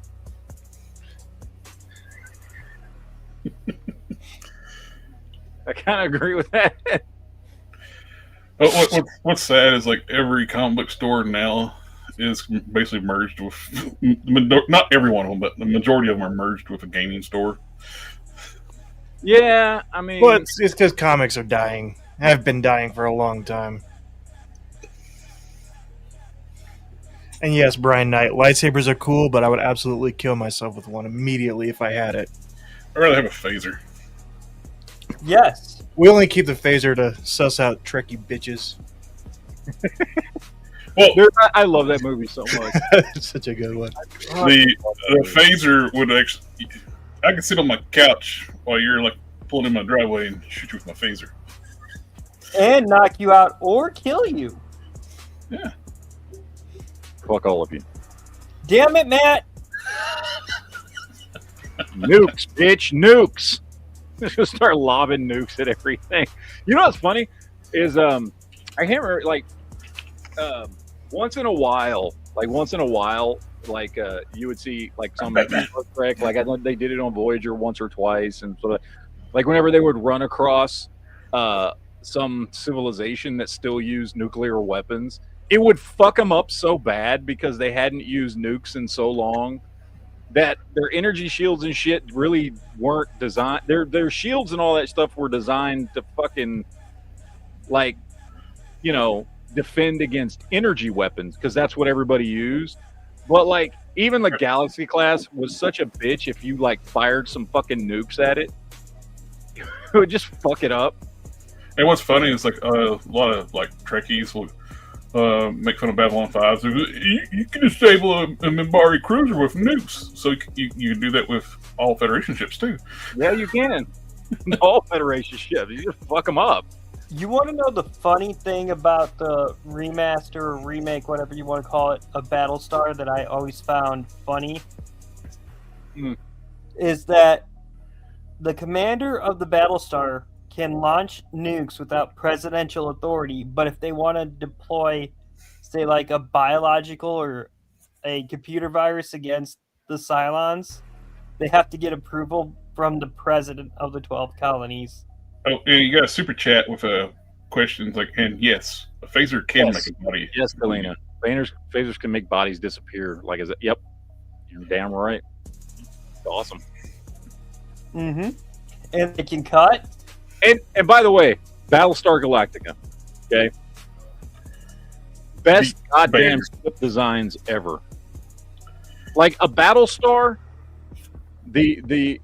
I kind of agree with that. But what's sad is like every comic book store now is basically merged with not every one of them, but the majority of them are merged with a gaming store. Yeah, I mean, But it's because comics are dying. Have been dying for a long time. And yes, Brian Knight, lightsabers are cool, but I would absolutely kill myself with one immediately if I had it. I'd rather have a phaser. Yes. We only keep the phaser to suss out Trekkie bitches. Well, dude, I love that movie so much. It's such a good one. the phaser would actually. I could sit on my couch while you're like pulling in my driveway and shoot you with my phaser. And knock you out or kill you. Yeah. Fuck all of you. Damn it, Matt. Nukes, bitch, nukes. Just start lobbing nukes at everything. You know what's funny is I can't remember, like once in a while, you would see like some Trek, like they did it on Voyager once or twice, and so like whenever they would run across some civilization that still used nuclear weapons, it would fuck them up so bad because they hadn't used nukes in so long that their energy shields and shit really weren't designed. Their shields and all that stuff were designed to fucking, like, you know, defend against energy weapons because that's what everybody used. But like, even the Galaxy class was such a bitch. If you like fired some fucking nukes at it, it would just fuck it up. And what's funny is like a lot of like Trekkies will make fun of Babylon 5. So you can disable a Minbari cruiser with nukes. So you can do that with all Federation ships too. Yeah, you can. All Federation ships. You just fuck them up. You want to know the funny thing about the remaster or remake, whatever you want to call it, of Battlestar that I always found funny? Is that the commander of the Battlestar can launch nukes without presidential authority, but if they want to deploy, say, like a biological or a computer virus against the Cylons, they have to get approval from the president of the 12 colonies. Oh, yeah, you got a super chat with a question like, and yes, a phaser can make a body. Yes, Kalina. Phasers can make bodies disappear. Like, is it? Yep. You're damn right. It's awesome. Mm-hmm. And they can cut. And by the way, Battlestar Galactica. Okay. Best goddamn ship designs ever. Like a Battlestar, the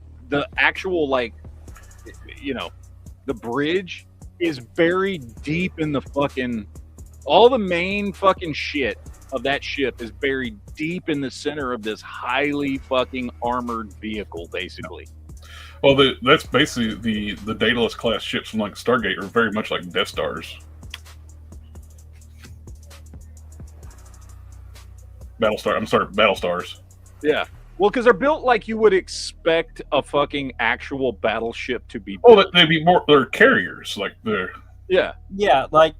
actual, like, you know, the bridge is buried deep in the fucking, all the main fucking shit of that ship is buried deep in the center of this highly fucking armored vehicle, basically. Well, that's basically the Daedalus class ships from like Stargate are very much like Death Stars. Battlestars. Yeah. Well, because they're built like you would expect a fucking actual battleship to be Oh, built. they'd be more. They're carriers, like they're. Yeah. Yeah, like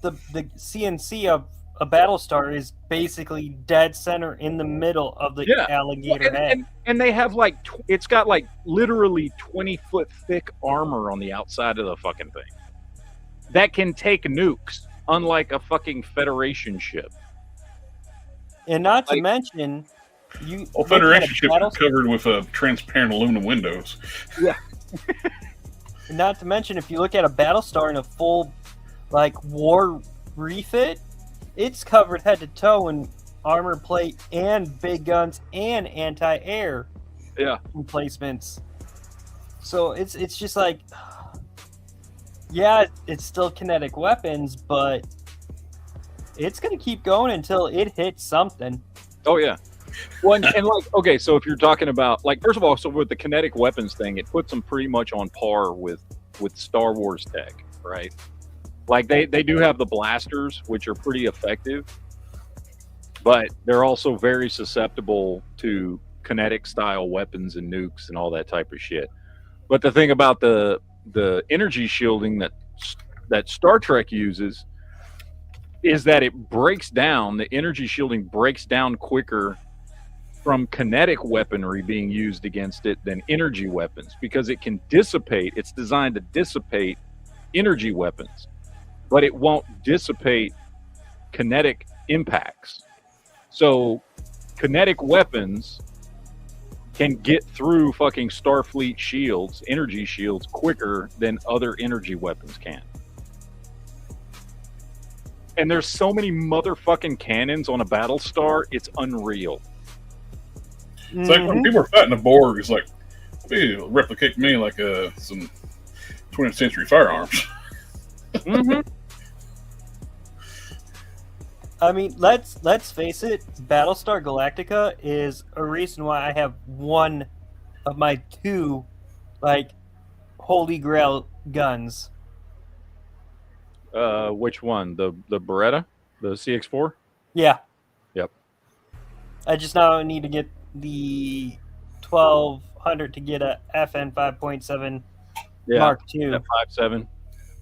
the CNC of a Battlestar is basically dead center in the middle of the Yeah. alligator head. And they have like it's got like literally 20-foot thick armor on the outside of the fucking thing that can take nukes, unlike a fucking Federation ship. And not to Like- mention, you Well, look at a Federation ships are Battlestar- covered with transparent aluminum windows. Not to mention, if you look at a Battlestar in a full, like, war refit, it's covered head to toe in armor plate and big guns and anti-air Yeah. emplacements. So it's just like, yeah, it's still kinetic weapons, but it's gonna keep going until it hits something. Oh yeah. Well, and like, okay, so if you're talking about like, first of all, so with the kinetic weapons thing, it puts them pretty much on par with Star Wars tech, right? Like they do have the blasters, which are pretty effective, but they're also very susceptible to kinetic style weapons and nukes and all that type of shit. But the thing about the energy shielding that Star Trek uses is that it breaks down, the energy shielding breaks down quicker from kinetic weaponry being used against it than energy weapons, because it can dissipate. It's designed to dissipate energy weapons, but it won't dissipate kinetic impacts. So kinetic weapons can get through fucking Starfleet shields, energy shields, quicker than other energy weapons can. And there's so many motherfucking cannons on a Battlestar, it's unreal. It's like when people are fighting the Borg, it's like, they replicate me like some 20th century firearms. Mm-hmm. I mean, let's face it, Battlestar Galactica is a reason why I have one of my two, like, holy grail guns. Which one? The Beretta? The CX-4? Yeah. Yep. I just now need to get the 1200 to get a FN 5.7 Mark II. F57.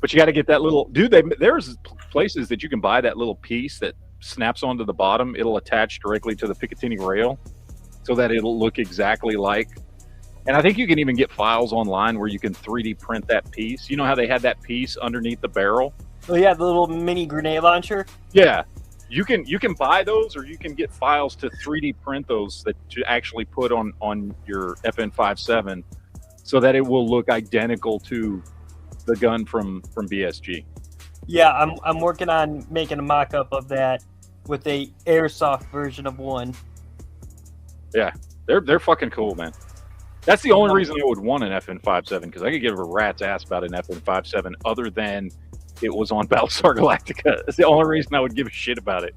But you got to get that little dude. There's places that you can buy that little piece that snaps onto the bottom. It'll attach directly to the Picatinny rail, so that it'll look exactly like. And I think you can even get files online where you can 3D print that piece. You know how they had that piece underneath the barrel? Oh yeah, the little mini grenade launcher. Yeah, you can buy those, or you can get files to 3D print those that to actually put on your FN57, so that it will look identical to the gun from BSG. Yeah, I'm working on making a mock-up of that with a airsoft version of one. Yeah, they're fucking cool, man. That's the only reason I would want an FN57, because I could give a rat's ass about an FN57 other than it was on Battlestar Galactica. That's the only reason I would give a shit about it.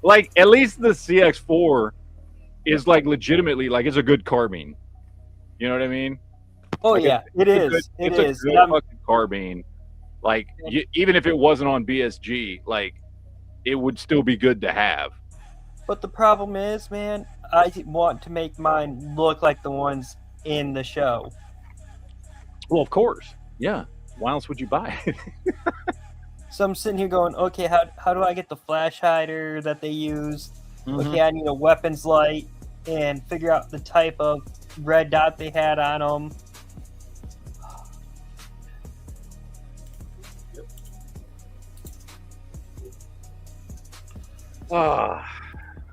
Like, at least the CX-4 is like legitimately like it's a good carbine. You know what I mean? Oh Like, yeah, it is. It it's is. a good fucking carbine. Like, even if it wasn't on BSG, like, it would still be good to have. But the problem is, man, I want to make mine look like the ones in the show. Well, of course. Yeah. Why else would you buy it? So I'm sitting here going, okay, how do I get the flash hider that they use? Mhm. Okay, I need a weapons light and figure out the type of red dot they had on them.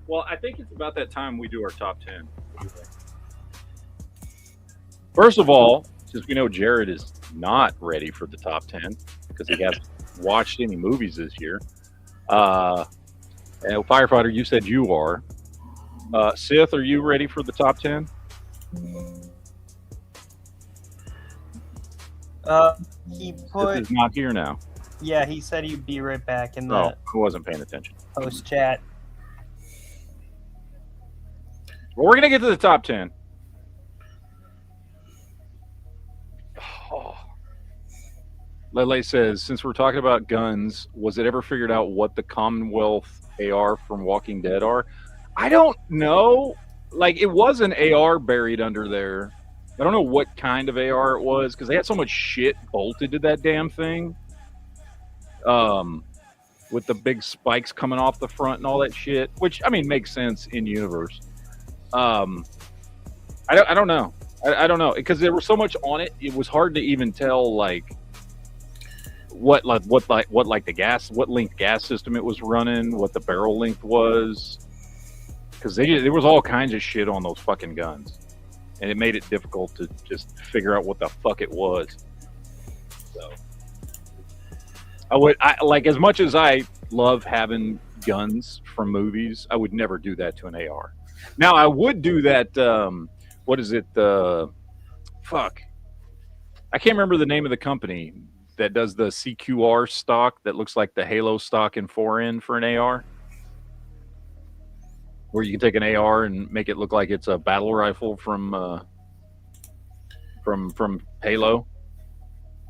Well, I think it's about that time we do our top 10. First of all, since we know Jared is not ready for the top 10 because he hasn't watched any movies this year, and Firefighter, you said you are. Sith, are you ready for the top 10? He Sith put, is not here now. yeah, he said he'd be right back in No, the I wasn't paying attention. post chat. Well, we're going to get to the top 10. Oh. Lele says, since we're talking about guns, was it ever figured out what the Commonwealth AR from Walking Dead are? I don't know. Like, it was an AR buried under there. I don't know what kind of AR it was because they had so much shit bolted to that damn thing. With the big spikes coming off the front and all that shit, which I mean makes sense in universe. I don't know. I don't know because there was so much on it. It was hard to even tell like what length gas system it was running, what the barrel length was, because there was all kinds of shit on those fucking guns, and it made it difficult to just figure out what the fuck it was. So I like, as much as I love having guns from movies, I would never do that to an AR. Now I would do that. What is it? Fuck. I can't remember the name of the company that does the CQR stock that looks like the Halo stock in 4N for an AR, where you can take an AR and make it look like it's a battle rifle from Halo.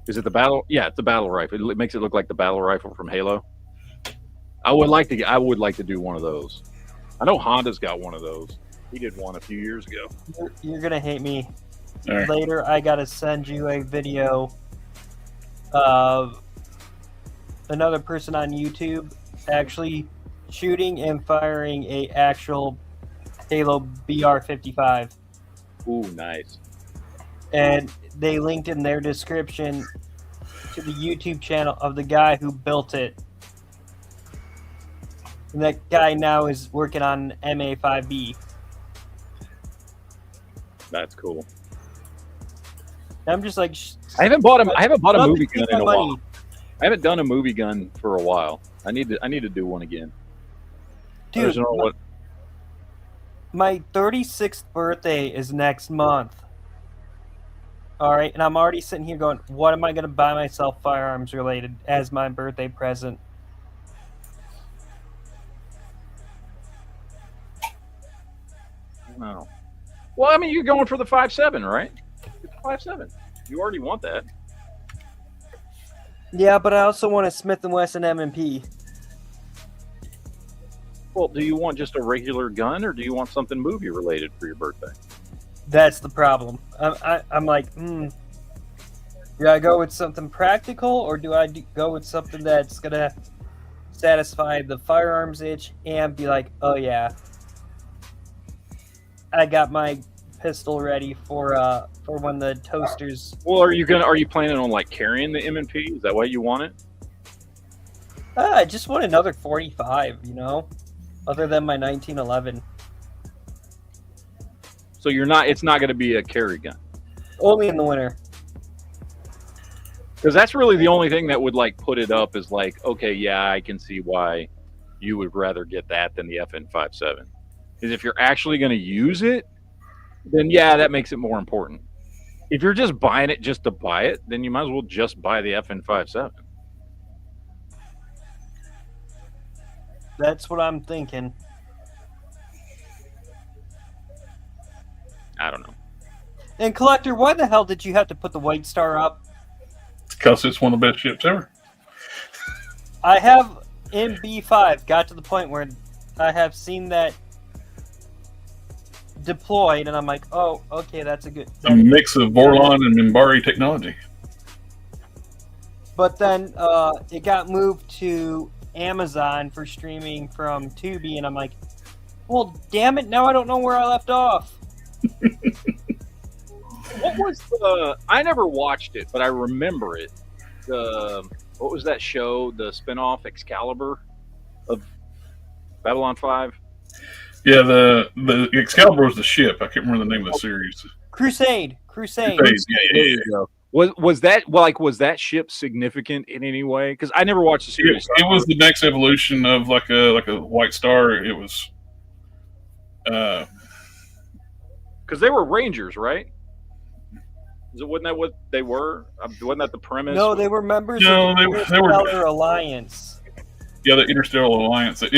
Is it the battle? Yeah, it's the battle rifle. It makes it look like the battle rifle from Halo. I would like to do one of those. I know Honda's got one of those. He did one a few years ago. You're gonna hate me. Right. Later, I gotta send you a video of another person on YouTube actually shooting and firing a actual Halo BR-55. Ooh, nice. And they linked in their description to the YouTube channel of the guy who built it. And that guy now is working on MA5B. That's cool. I'm just like, I haven't bought a movie keep gun in my a money. while. I haven't done a movie gun for a while. I need to do one again. Dude, Original, what? my 36th birthday is next month. All right, and I'm already sitting here going, what am I going to buy myself firearms related as my birthday present? No. Well, I mean, you're going for the 5.7, right? It's 5.7. You already want that. Yeah, but I also want a Smith & Wesson M&P. Well, do you want just a regular gun, or do you want something movie related for your birthday? That's the problem. I'm like, do I go with something practical, or do I go with something that's going to satisfy the firearms itch and be like, oh yeah, I got my pistol ready for when the toasters. Well, are you planning on like carrying the M&P? Is that why you want it? I just want another 45, other than my 1911. So it's not going to be a carry gun. Only in the winter. Because that's really the only thing that would like put it up is like, okay, yeah, I can see why you would rather get that than the FN 5.7. Is if you're actually going to use it, then yeah, that makes it more important. If you're just buying it just to buy it, then you might as well just buy the FN 5.7. That's what I'm thinking. I don't know. And Collector, why the hell did you have to put the White Star up? Because it's one of the best ships ever. I have in B5 got to the point where I have seen that deployed, and I'm like, oh, okay, that's a good. A mix of Vorlon and Minbari technology. But then it got moved to Amazon for streaming from Tubi, and I'm like, well, damn it, now I don't know where I left off. What was I never watched it, but I remember it. What was that show? The spinoff Excalibur of Babylon 5? Yeah, the Excalibur was the ship. I can't remember the name of the series. Crusade. Yeah. Was that ship significant in any way? Because I never watched the series. It was the next evolution of like a White Star. It was because they were Rangers, right? Wasn't that what they were? Wasn't that the premise? No, they were members No, of they the were- Interstellar Alliance. Yeah, the Interstellar Alliance. It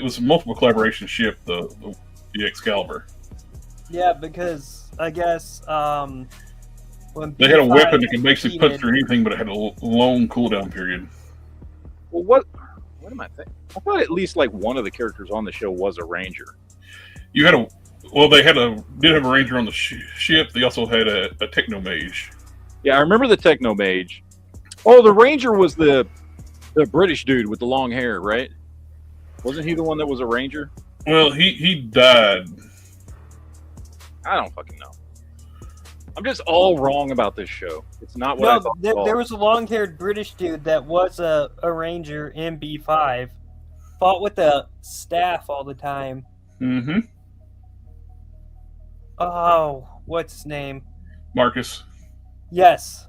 was a multiple collaboration ship. The Excalibur. Yeah, because I guess when They had a B5 weapon that could basically put defeated- through anything, but it had a long cooldown period. Well, what am I thinking? I thought at least like one of the characters on the show was a Ranger. You had they did have a ranger on the ship. They also had a techno mage. Yeah, I remember the Techno Mage. Oh, the Ranger was the British dude with the long hair, right? Wasn't he the one that was a Ranger? Well, he died. I don't fucking know. I'm just all wrong about this show. It's not what I No, thought. there was a long-haired British dude that was a ranger in B5. Fought with a staff all the time. Mm-hmm. Oh, what's his name? Marcus. Yes.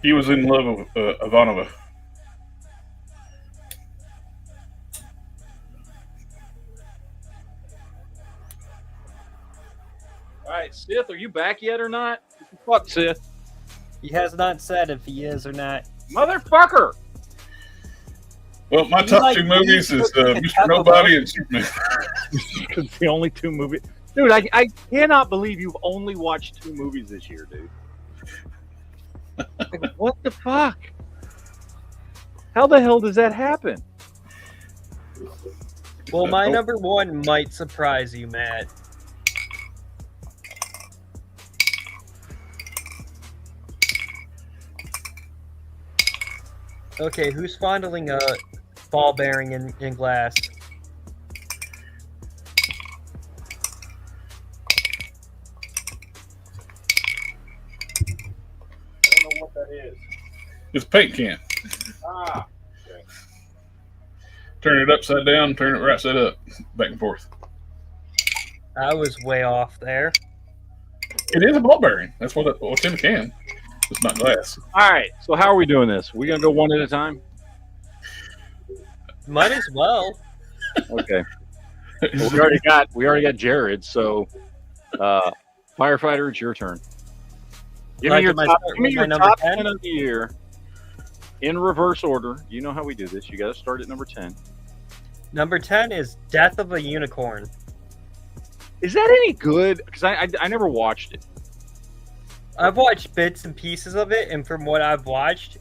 He was in love with Ivanova. All right, Sith, are you back yet or not? Fuck, Sith. He has not said if he is or not. Motherfucker! Well, my You top like two movies these is cookies Mr. and Nobody and Superman. It's the only two movies. Dude, I cannot believe you've only watched 2 movies this year, dude. Like, what the fuck? How the hell does that happen? Well, my number one might surprise you, Matt. Okay, who's fondling a ball bearing in glass? I don't know what that is. It's a paint can. Ah. Turn it upside down, turn it right side up, back and forth. I was way off there. It is a ball bearing. That's what's in the can. It's not glass. All right, so how are we doing this? We gonna go one at a time? Might as well. Okay. Well, we already got Jared. So, firefighter, it's your turn. Give me your top 10 of the year in reverse order. You know how we do this. You got to start at number 10. Number 10 is Death of a Unicorn. Is that any good? Because I never watched it. I've watched bits and pieces of it, and from what I've watched,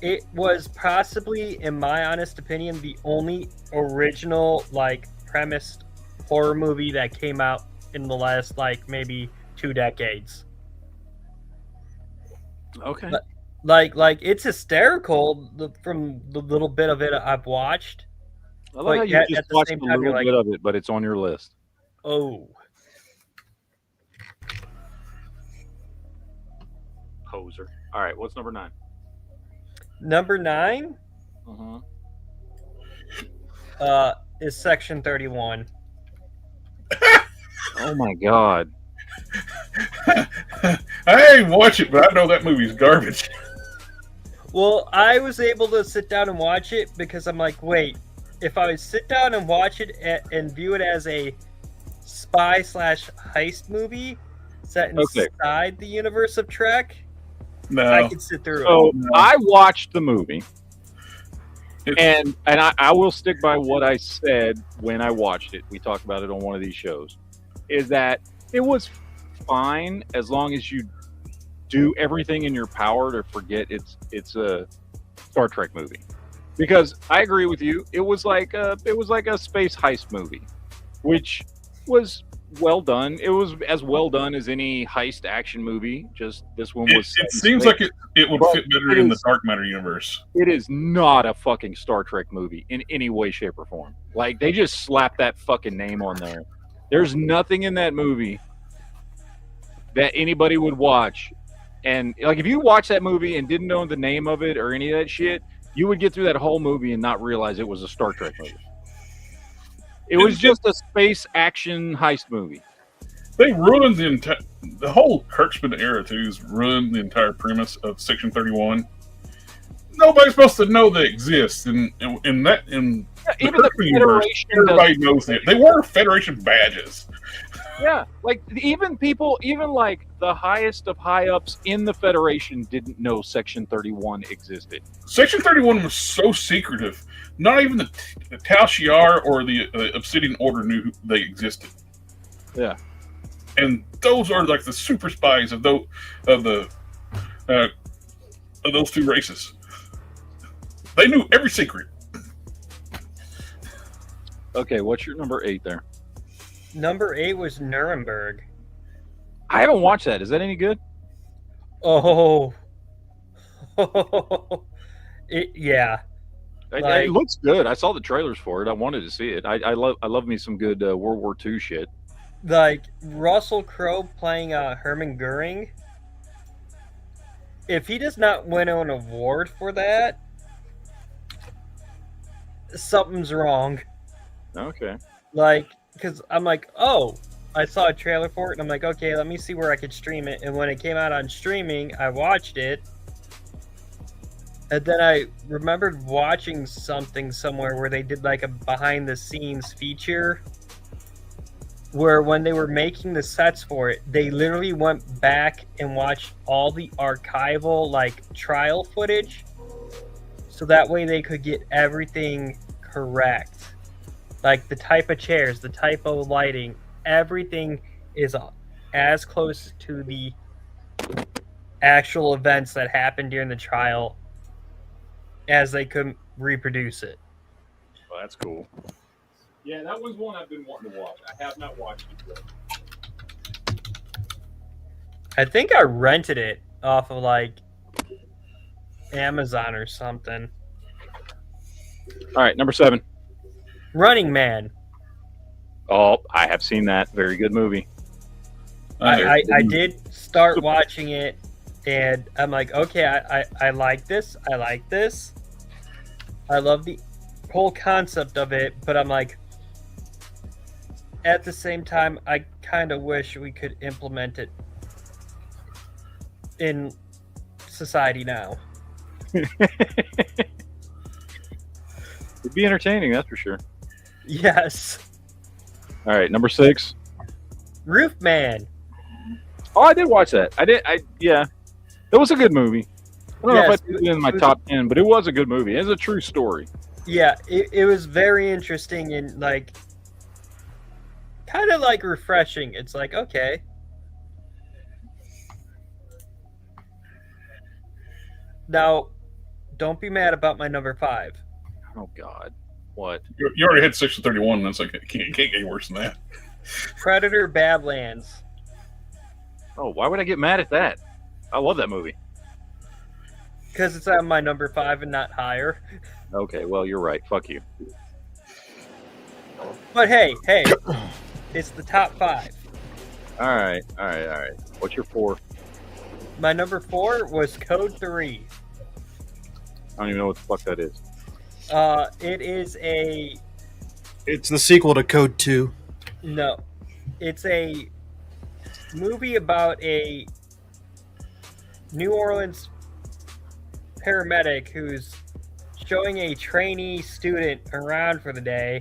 it was possibly, in my honest opinion, the only original, premised horror movie that came out in the last, maybe 2 decades. Okay. It's hysterical from the little bit of it I've watched. I love how you just watched a little bit of it, but it's on your list. Oh. Poser. All right, what's number 9? Number 9 is Section 31. Oh my god. I ain't watch it, but I know that movie's garbage. Well, I was able to sit down and watch it because I'm like, wait, if I sit down and watch it and view it as a spy/heist movie set inside the universe of Trek, I could sit through it. So I watched the movie, and I will stick by what I said when I watched it. We talked about it on one of these shows. Is that it was fine as long as you do everything in your power to forget it's a Star Trek movie. Because I agree with you, it was like a space heist movie, which was well done. It was as well done as any heist action movie. Just this one was. It seems like it would fit better in the Dark Matter universe. It is not a fucking Star Trek movie in any way, shape, or form. Like, they just slapped that fucking name on there. There's nothing in that movie that anybody would watch. And if you watch that movie and didn't know the name of it or any of that shit, you would get through that whole movie and not realize it was a Star Trek movie. It was just a space action heist movie. They ruined the whole Kurtzman era too. Ruined the entire premise of Section 31. Nobody's supposed to know they exist, and even the Federation, everybody knows it. They wore Federation badges. Yeah, even the highest of high ups in the Federation didn't know Section 31 existed. Section 31 was so secretive. Not even the Tal Shiar or the Obsidian Order knew they existed. Yeah, and those are like the super spies of those two races. They knew every secret. Okay, what's your number 8 there? Number 8 was Nuremberg. I haven't watched that. Is that any good? Oh, yeah. It looks good. I saw the trailers for it. I wanted to see it. I love me some good World War II shit. Like Russell Crowe playing Hermann Goering. If he does not win an award for that, something's wrong. Okay. Like, because I'm like, oh, I saw a trailer for it, and I'm like, okay, let me see where I could stream it. And when it came out on streaming, I watched it. And then I remembered watching something somewhere where they did like a behind the scenes feature where when they were making the sets for it, they literally went back and watched all the archival like trial footage so that way they could get everything correct. Like the type of chairs, the type of lighting, everything is as close to the actual events that happened during the trial as they could reproduce it. Well, that's cool. Yeah, that was one I've been wanting to watch. I have not watched it yet. I think I rented it off of like Amazon or something. All right, number 7. Running Man. Oh, I have seen that. Very good movie. I did start watching it, and I'm like, okay, I like this. I like this. I love the whole concept of it, but I'm like, at the same time, I kind of wish we could implement it in society now. It'd be entertaining, that's for sure. Yes. All right, number 6. Roof Man. Oh, I did watch that. Yeah. That was a good movie. I don't know Yes, if I put it in my top 10, but it was a good movie. It's a true story. Yeah, it was very interesting and like kind of like refreshing. It's like, okay. Now, don't be mad about my number 5. Oh, God. What? You already hit 6 to 31. That's like, it can't get any worse than that. Predator Badlands. Oh, why would I get mad at that? I love that movie. Because it's on my number 5 and not higher. Okay, well, you're right. Fuck you. But hey, it's the top 5. All right. What's your 4? My number 4 was Code 3. I don't even know what the fuck that is. It is a... It's the sequel to Code 2. No. It's a movie about a New Orleans paramedic who's showing a trainee student around for the day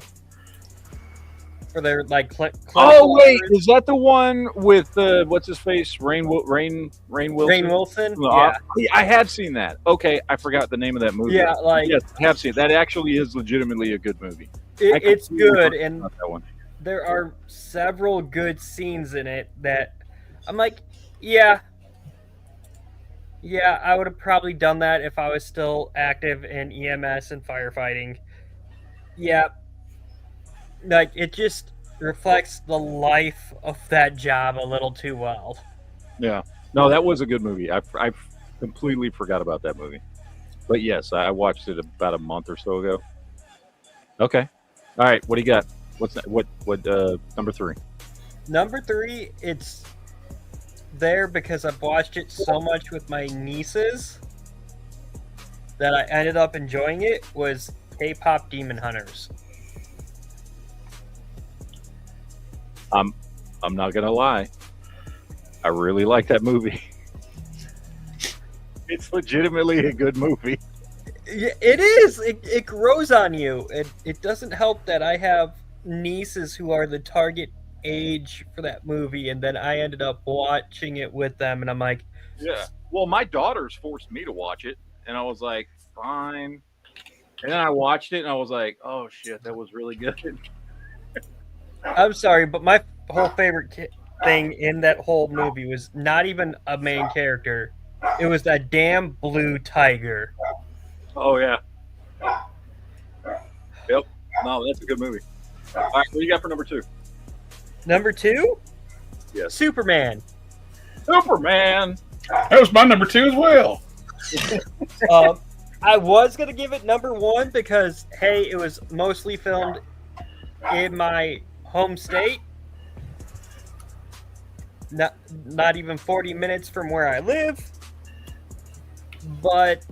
for their like Oh wait, is that the one with what's his face, Rain Wilson? Rainn Wilson? Yeah, I have seen that. Okay, I forgot the name of that movie. Yeah, like yes, I have seen it. That. Actually is legitimately a good movie. It's good, and that one. There are several good scenes in it that I'm like, yeah, I would have probably done that if I was still active in EMS and firefighting. Yeah. Like, it just reflects the life of that job a little too well. Yeah. No, that was a good movie. I completely forgot about that movie. But yes, I watched it about a month or so ago. Okay. All right. What do you got? What's that? What number 3? Number 3, it's there because I've watched it so much with my nieces that I ended up enjoying it, was K-pop Demon Hunters. I'm not gonna lie. I really like that movie. It's legitimately a good movie. It is. It grows on you. It doesn't help that I have nieces who are the target age for that movie, and then I ended up watching it with them, and I'm like, yeah. Well, my daughters forced me to watch it, and I was like, fine. And then I watched it, and I was like, oh shit, that was really good. I'm sorry, but my whole favorite thing in that whole movie was not even a main character. It was that damn blue tiger. Oh yeah. Yep. No, that's a good movie. All right, what do you got for number 2? Number 2, Yes. Superman. Superman. That was my number 2 as well. I was gonna give it number 1 because hey, it was mostly filmed in my home state. Not even 40 minutes from where I live. But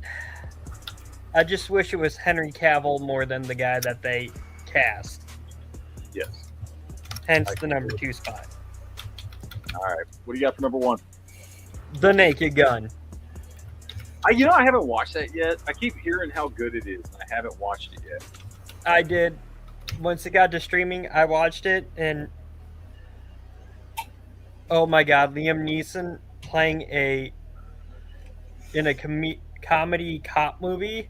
I just wish it was Henry Cavill more than the guy that they cast. Yes. Hence the number 2 spot. All right. What do you got for number 1? The Naked Gun. I haven't watched that yet. I keep hearing how good it is, and I haven't watched it yet. I did. Once it got to streaming, I watched it, and oh my god, Liam Neeson playing in a comedy cop movie.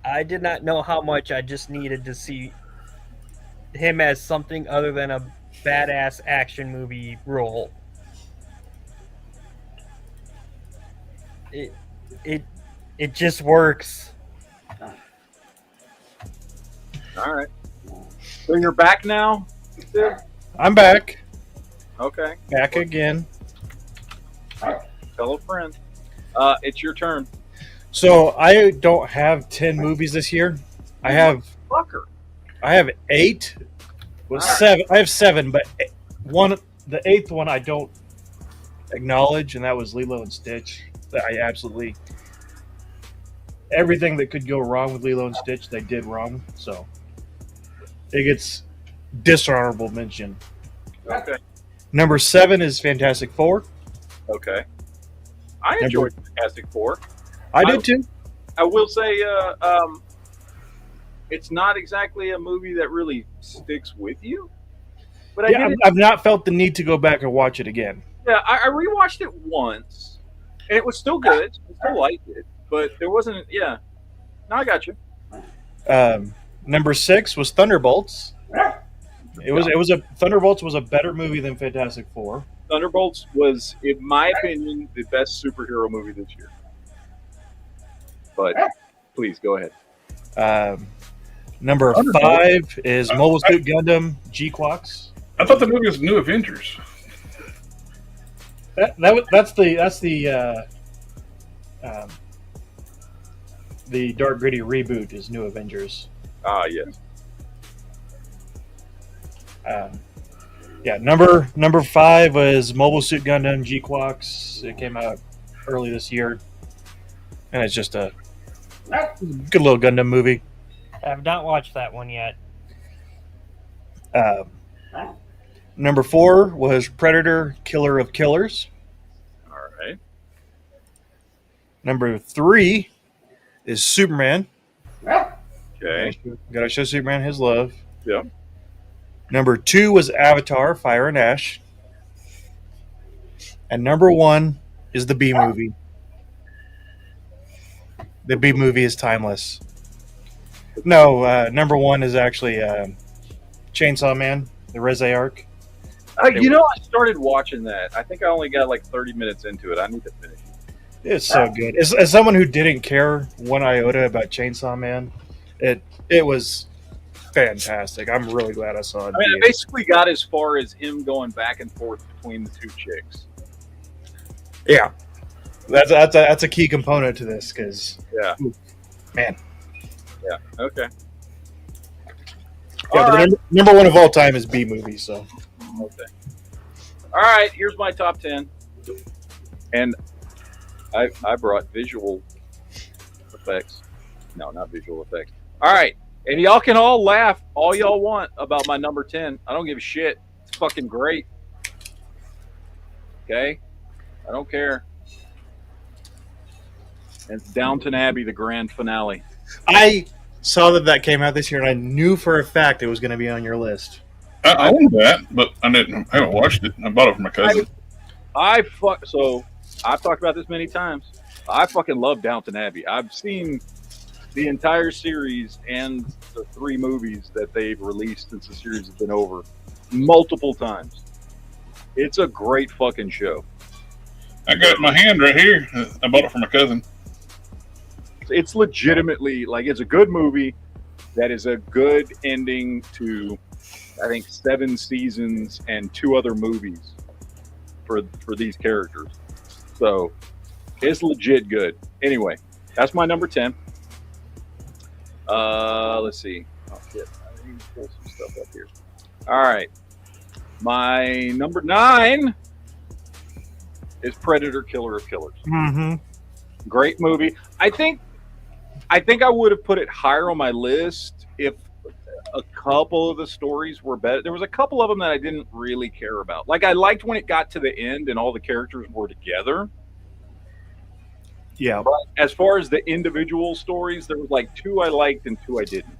I did not know how much I just needed to see him as something other than a badass action movie role. It just works. All right. So you're back now, Sid? I'm back. Okay. Back again. Fellow friend. It's your turn. So I don't have 10 movies this year. I have Fucker. 8. Well, 7. I have 7, but the 8th one I don't acknowledge, and that was Lilo and Stitch. I absolutely everything that could go wrong with Lilo and Stitch, they did wrong. So it gets dishonorable mention. Okay. Number 7 is Fantastic Four. Okay. I enjoyed Fantastic Four. I did too. I will say, it's not exactly a movie that really sticks with you. But I've not felt the need to go back and watch it again. Yeah, I rewatched it once, and it was still good. I still liked it, but there wasn't. Yeah, no, I got you. Number 6 was Thunderbolts. Thunderbolts was a better movie than Fantastic Four. Thunderbolts was, in my opinion, the best superhero movie this year. But please go ahead. Number 5 is Mobile Suit Gundam G-Quax. I thought the movie was New Avengers. That's the dark gritty reboot is New Avengers. Ah, yes. Number 5 was Mobile Suit Gundam G-Quax. It came out early this year, and it's just a good little Gundam movie. I have not watched that one yet. Number 4 was Predator: Killer of Killers. All right. Number 3 is Superman. Okay. Gotta show Superman his love. Yeah. Number 2 was Avatar: Fire and Ash. And number 1 is the B movie. The B movie is timeless. No, number 1 is actually Chainsaw Man, the Reze arc. I started watching that. I think I only got like 30 minutes into it. I need to finish it. It's so good. As someone who didn't care one iota about Chainsaw Man, it was fantastic. I'm really glad I saw it. I mean, I basically got as far as him going back and forth between the two chicks. Yeah, that's a key component to this because Yeah. man, Yeah. Okay. yeah, All right. number 1 of all time is B movie. So Okay. All right. Here's my top 10, and I brought visual effects. No, not visual effects. All right, and y'all can all laugh all y'all want about my number 10. I don't give a shit. It's fucking great. Okay, I don't care. And it's Downton Abbey, the grand finale. I saw that came out this year, and I knew for a fact it was going to be on your list. I own that, but I haven't watched it. I bought it from my cousin. So I've talked about this many times. I fucking love Downton Abbey. I've seen the entire series and the 3 movies that they've released since the series has been over multiple times. It's a great fucking show. I got it in my hand right here. I bought it from my cousin. It's legitimately, like, it's a good movie that is a good ending to, I think, 7 seasons and 2 other movies for these characters. So it's legit good. Anyway, that's my number 10. Let's see. Oh shit, I need to pull some stuff up here. All right, my number 9 is Predator: Killer of Killers. Mm-hmm. Great movie. I think I would have put it higher on my list if a couple of the stories were better. There was a couple of them that I didn't really care about. Like, I liked when it got to the end and all the characters were together. Yeah. But as far as the individual stories, there was like 2 I liked and 2 I didn't.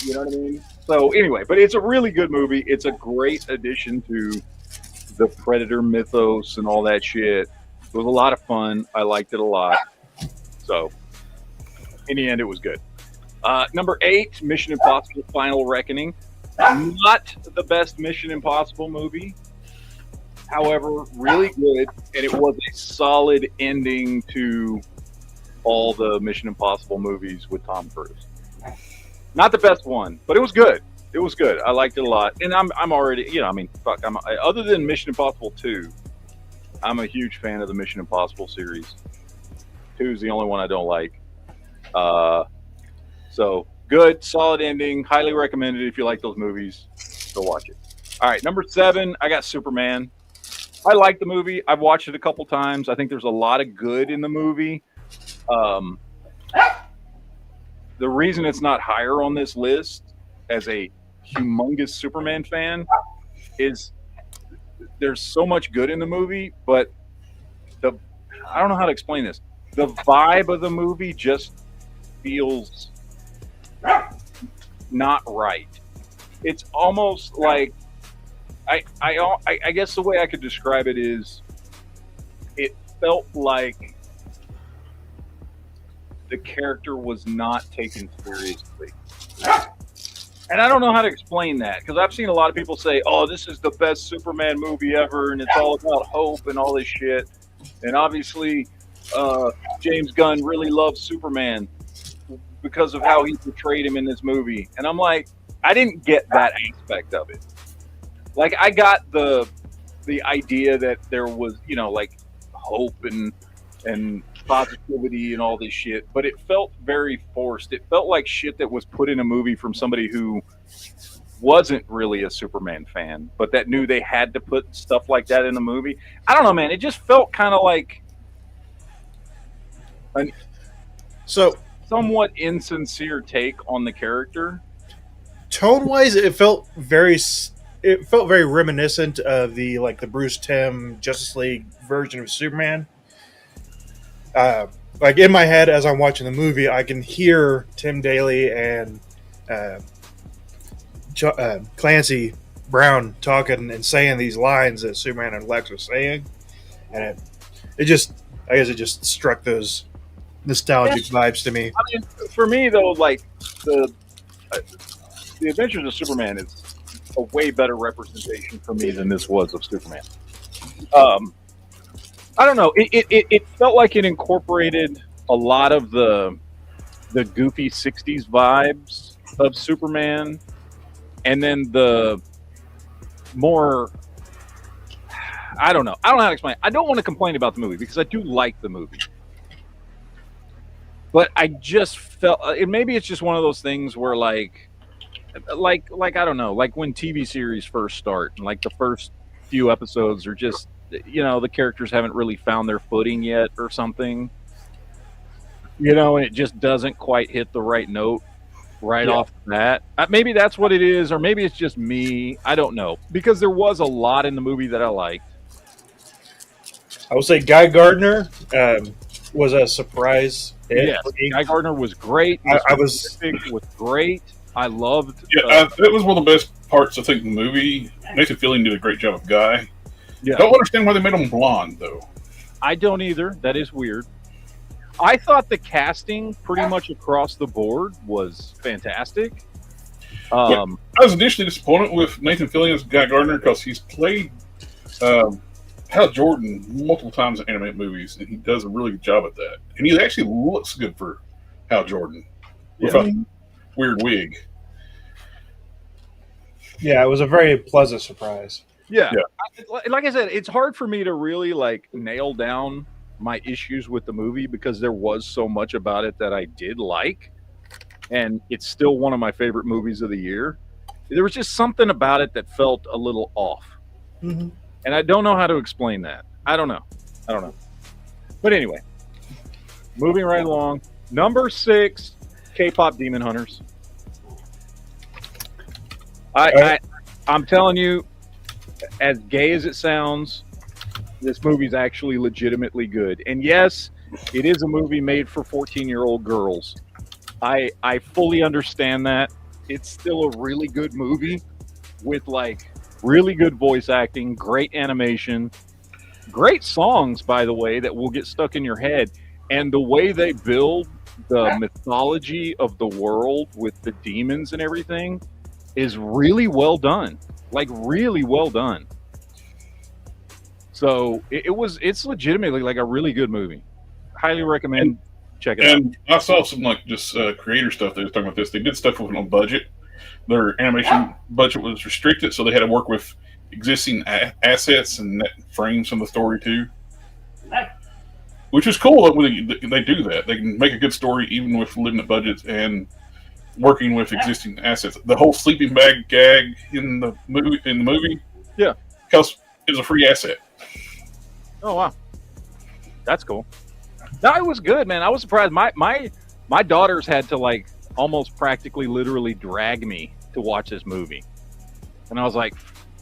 You know what I mean? So anyway, but it's a really good movie. It's a great addition to the Predator mythos and all that shit. It was a lot of fun. I liked it a lot. So in the end, it was good. Number 8, Mission Impossible: Final Reckoning. Not the best Mission Impossible movie. However, really good, and it was a solid ending to all the Mission Impossible movies with Tom Cruise. Not the best one, but it was good. It was good. I liked it a lot, and I'm already, you know, I mean, fuck. Other than Mission Impossible 2, I'm a huge fan of the Mission Impossible series. 2 is the only one I don't like. So good, solid ending. Highly recommended if you like those movies. Go watch it. All right, number 7, I got Superman. I like the movie. I've watched it a couple times. I think there's a lot of good in the movie. The reason it's not higher on this list as a humongous Superman fan is there's so much good in the movie, but I don't know how to explain this. The vibe of the movie just feels not right. It's almost like I guess the way I could describe it is it felt like the character was not taken seriously. And I don't know how to explain that, because I've seen a lot of people say, oh, this is the best Superman movie ever, and it's all about hope and all this shit. And obviously, James Gunn really loves Superman because of how he portrayed him in this movie. And I'm like, I didn't get that aspect of it. Like, I got the idea that there was, you know, like hope and positivity and all this shit, but it felt very forced. It felt like shit that was put in a movie from somebody who wasn't really a Superman fan, but that knew they had to put stuff like that in a movie. I don't know, man. It just felt kind of like a somewhat insincere take on the character. Tone wise, it felt very reminiscent of the Bruce Timm Justice League version of Superman. Like, in my head as I'm watching the movie, I can hear Tim Daly and Clancy Brown talking and saying these lines that Superman and Lex were saying, and it just struck those nostalgic vibes to me. I mean, for me though, like the Adventures of Superman is a way better representation for me than this was of Superman. I don't know. It felt like it incorporated a lot of the goofy 60s vibes of Superman, and then the more, I don't know how to explain it. I don't want to complain about the movie because I do like the movie. But I just felt, maybe it's just one of those things where like I don't know, like when TV series first start, and like the first few episodes are just, you know, the characters haven't really found their footing yet or something, you know, and it just doesn't quite hit the right note off the bat. Maybe that's what it is, or maybe it's just me. I don't know, because there was a lot in the movie that I liked. I would say Guy Gardner was a surprise hit. Yes, Guy Gardner was great. Was great. I loved. Yeah, that was one of the best parts. I think of the movie. Nathan Fillion did a great job of Guy. Yeah. Don't understand why they made him blonde, though. I don't either. That is weird. I thought the casting pretty much across the board was fantastic. I was initially disappointed with Nathan Fillion's Guy Gardner because he's played Hal Jordan multiple times in animated movies, and he does a really good job at that. And he actually looks good for Hal Jordan. Yeah. weird wig. Yeah, it was a very pleasant surprise. Yeah. Yeah. Like I said, it's hard for me to really like nail down my issues with the movie because there was so much about it that I did like, and it's still one of my favorite movies of the year. There was just something about it that felt a little off, Mm-hmm. and I don't know how to explain that. I don't know. But anyway, moving right along. Number 6, K-pop Demon Hunters. I'm telling you, as gay as it sounds, this movie's actually legitimately good. And yes, it is a movie made for 14-year-old girls. I fully understand that. It's still a really good movie with like really good voice acting, great animation, great songs, by the way, that will get stuck in your head. And the way they build the mythology of the world with the demons and everything is really well done. Like really well done. So it's legitimately like a really good movie. Highly recommend check it out. And I saw some like just creator stuff that was talking about this. They did stuff with no budget. Their animation budget was restricted, so they had to work with existing assets and that frame some of the story too. Which is cool that when they do that. They can make a good story even with limited budgets and working with existing assets. The whole sleeping bag gag in the movie, Yeah. because it was a free asset. Oh wow, that's cool. No, it was good, man. I was surprised. My daughters had to like almost practically literally drag me to watch this movie, and I was like,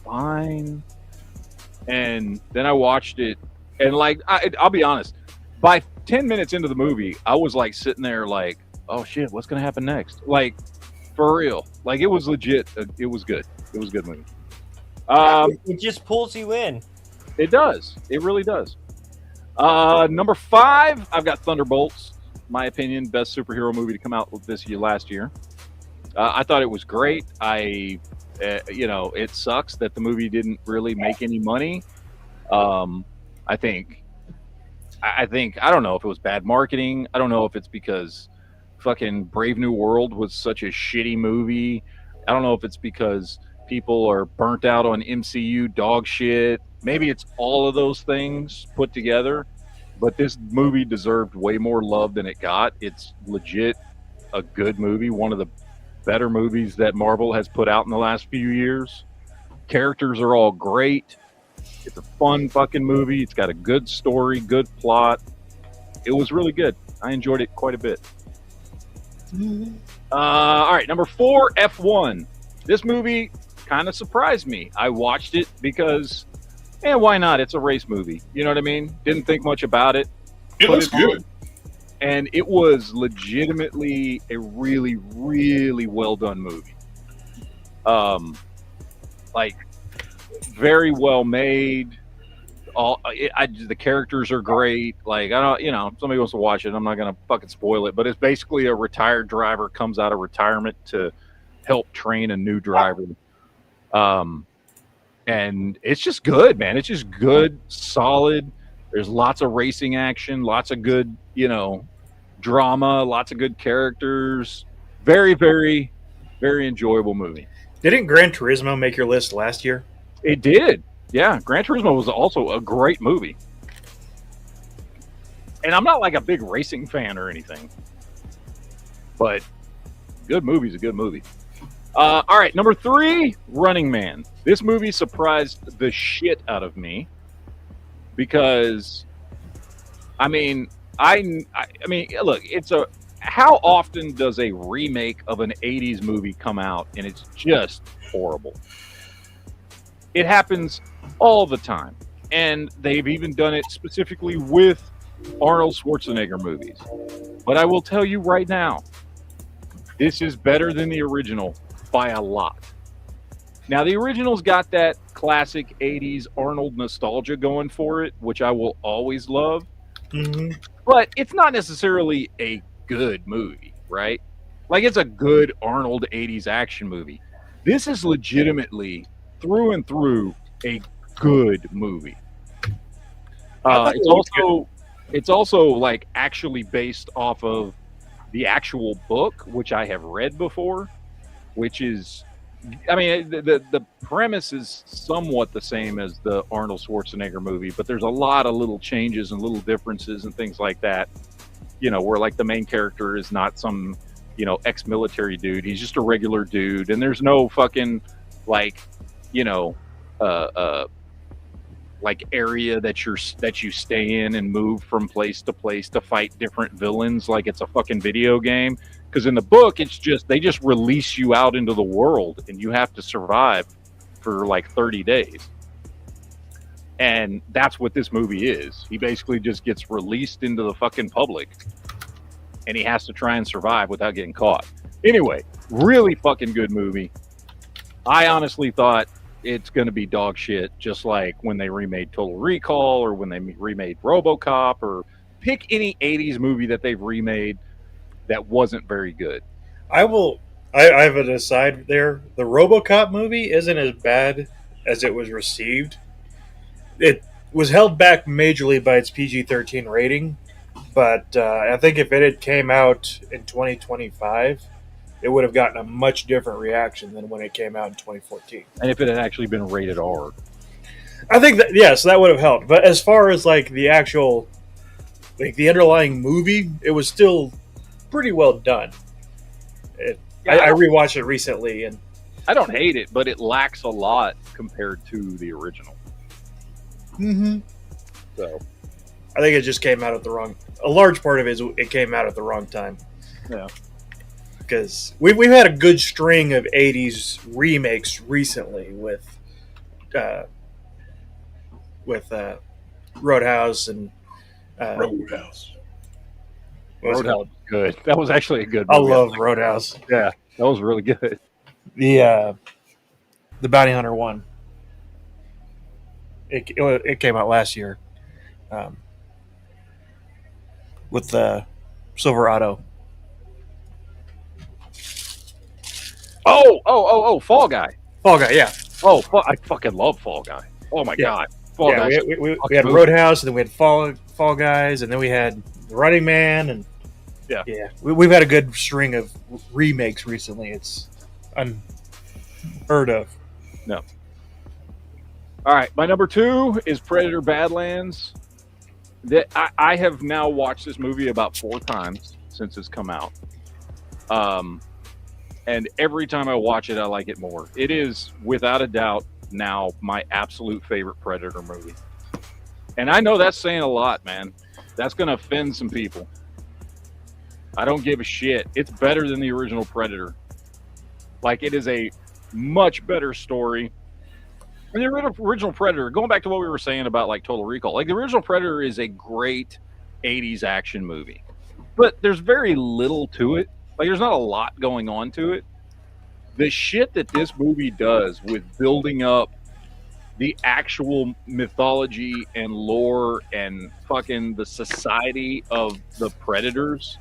fine. And then I watched it, and like I'll be honest, by 10 minutes into the movie, I was like sitting there like, oh shit, what's gonna happen next? Like for real, like it was legit. It was good. It was a good movie. It just pulls you in. It does. It really does. Number 5, I've got Thunderbolts. My opinion, best superhero movie to come out last year. I thought it was great. It sucks that the movie didn't really make any money. I think I don't know if it was bad marketing. I don't know if it's because fucking Brave New World was such a shitty movie. I don't know if it's because people are burnt out on MCU dog shit. Maybe it's all of those things put together, but this movie deserved way more love than it got. It's legit a good movie, one of the better movies that Marvel has put out in the last few years. Characters are all great. It's a fun fucking movie. It's got a good story, good plot. It was really good. I enjoyed it quite a bit. All right, number 4, F1. This movie kind of surprised me. I watched it because, why not? It's a race movie. You know what I mean? Didn't think much about it. It looks good. And it was legitimately a really, really well done movie. Like very well made. The characters are great. Like I don't, somebody wants to watch it. I'm not gonna fucking spoil it, but it's basically a retired driver comes out of retirement to help train a new driver. And it's just good, man. It's just good, solid. There's lots of racing action, lots of good, drama, lots of good characters. Very, very, very enjoyable movie. Didn't Gran Turismo make your list last year? It did. Yeah, Gran Turismo was also a great movie. And I'm not like a big racing fan or anything, but good movie's a good movie. All right, number 3, Running Man. This movie surprised the shit out of me because, look, how often does a remake of an 80s movie come out and it's just horrible? It happens all the time. And they've even done it specifically with Arnold Schwarzenegger movies. But I will tell you right now, this is better than the original by a lot. Now, the original's got that classic 80s Arnold nostalgia going for it, which I will always love. Mm-hmm. But it's not necessarily a good movie, right? Like, it's a good Arnold 80s action movie. This is legitimately, through and through, a good movie. It's also like actually based off of the actual book, which I have read before, which is, I mean, the premise is somewhat the same as the Arnold Schwarzenegger movie, but there's a lot of little changes and little differences and things like that. You know, where like the main character is not some, you know, ex-military dude. He's just a regular dude, and there's no fucking like, you know, like area that you stay in and move from place to place to fight different villains like it's a fucking video game. Because in the book, it's just they just release you out into the world and you have to survive for like 30 days. And that's what this movie is. He basically just gets released into the fucking public and he has to try and survive without getting caught. Anyway, really fucking good movie. I honestly thought it's going to be dog shit, just like when they remade Total Recall or when they remade RoboCop, or pick any 80s movie that they've remade that wasn't very good. I have an aside there. The RoboCop movie isn't as bad as it was received. It was held back majorly by its PG-13 rating, but I think if it had came out in 2025, it would have gotten a much different reaction than when it came out in 2014. And if it had actually been rated R. I think that, yes, that would have helped. But as far as like the actual, like the underlying movie, it was still pretty well done. I rewatched it recently, and I don't hate it, but it lacks a lot compared to the original. Mm-hmm. So I think it just came out at the wrong. A large part of it is it came out at the wrong time. Yeah. Because we've had a good string of 80s remakes recently with Roadhouse and Roadhouse. Roadhouse is good. That was actually a good I movie. love Roadhouse. Yeah, that was really good. The Bounty Hunter one. It came out last year with the Silverado. Oh, Fall Guy. Fall Guy, yeah. Oh, I fucking love Fall Guy. Oh my God. Fall Guy. We had Roadhouse, and then we had Fall Guys, and then we had Running Man, and we've had a good string of remakes recently. It's unheard of. No. All right, my number 2 is Predator Badlands. I have now watched this movie about 4 times since it's come out. And every time I watch it, I like it more. It is, without a doubt, now my absolute favorite Predator movie. And I know that's saying a lot, man. That's going to offend some people. I don't give a shit. It's better than the original Predator. Like, it is a much better story. And the original Predator, going back to what we were saying about, like, Total Recall, like, the original Predator is a great 80s action movie. But there's very little to it. Like, there's not a lot going on to it. The shit that this movie does with building up the actual mythology and lore and fucking the society of the Predators,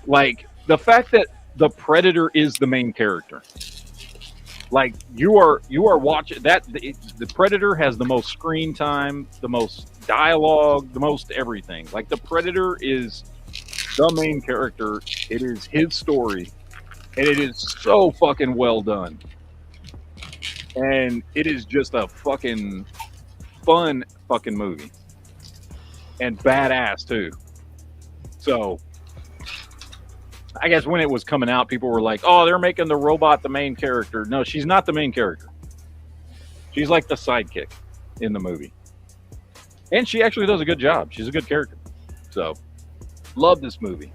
like, the fact that the Predator is the main character. Like, you are watching that. The Predator has the most screen time, the most dialogue, the most everything. Like, the Predator is the main character. It is his story, and it is so fucking well done. And it is just a fucking fun fucking movie, and badass too. So, I guess when it was coming out, people were like, "Oh, they're making the robot the main character." No, she's not the main character. She's like the sidekick in the movie, and she actually does a good job. She's a good character. So, love this movie.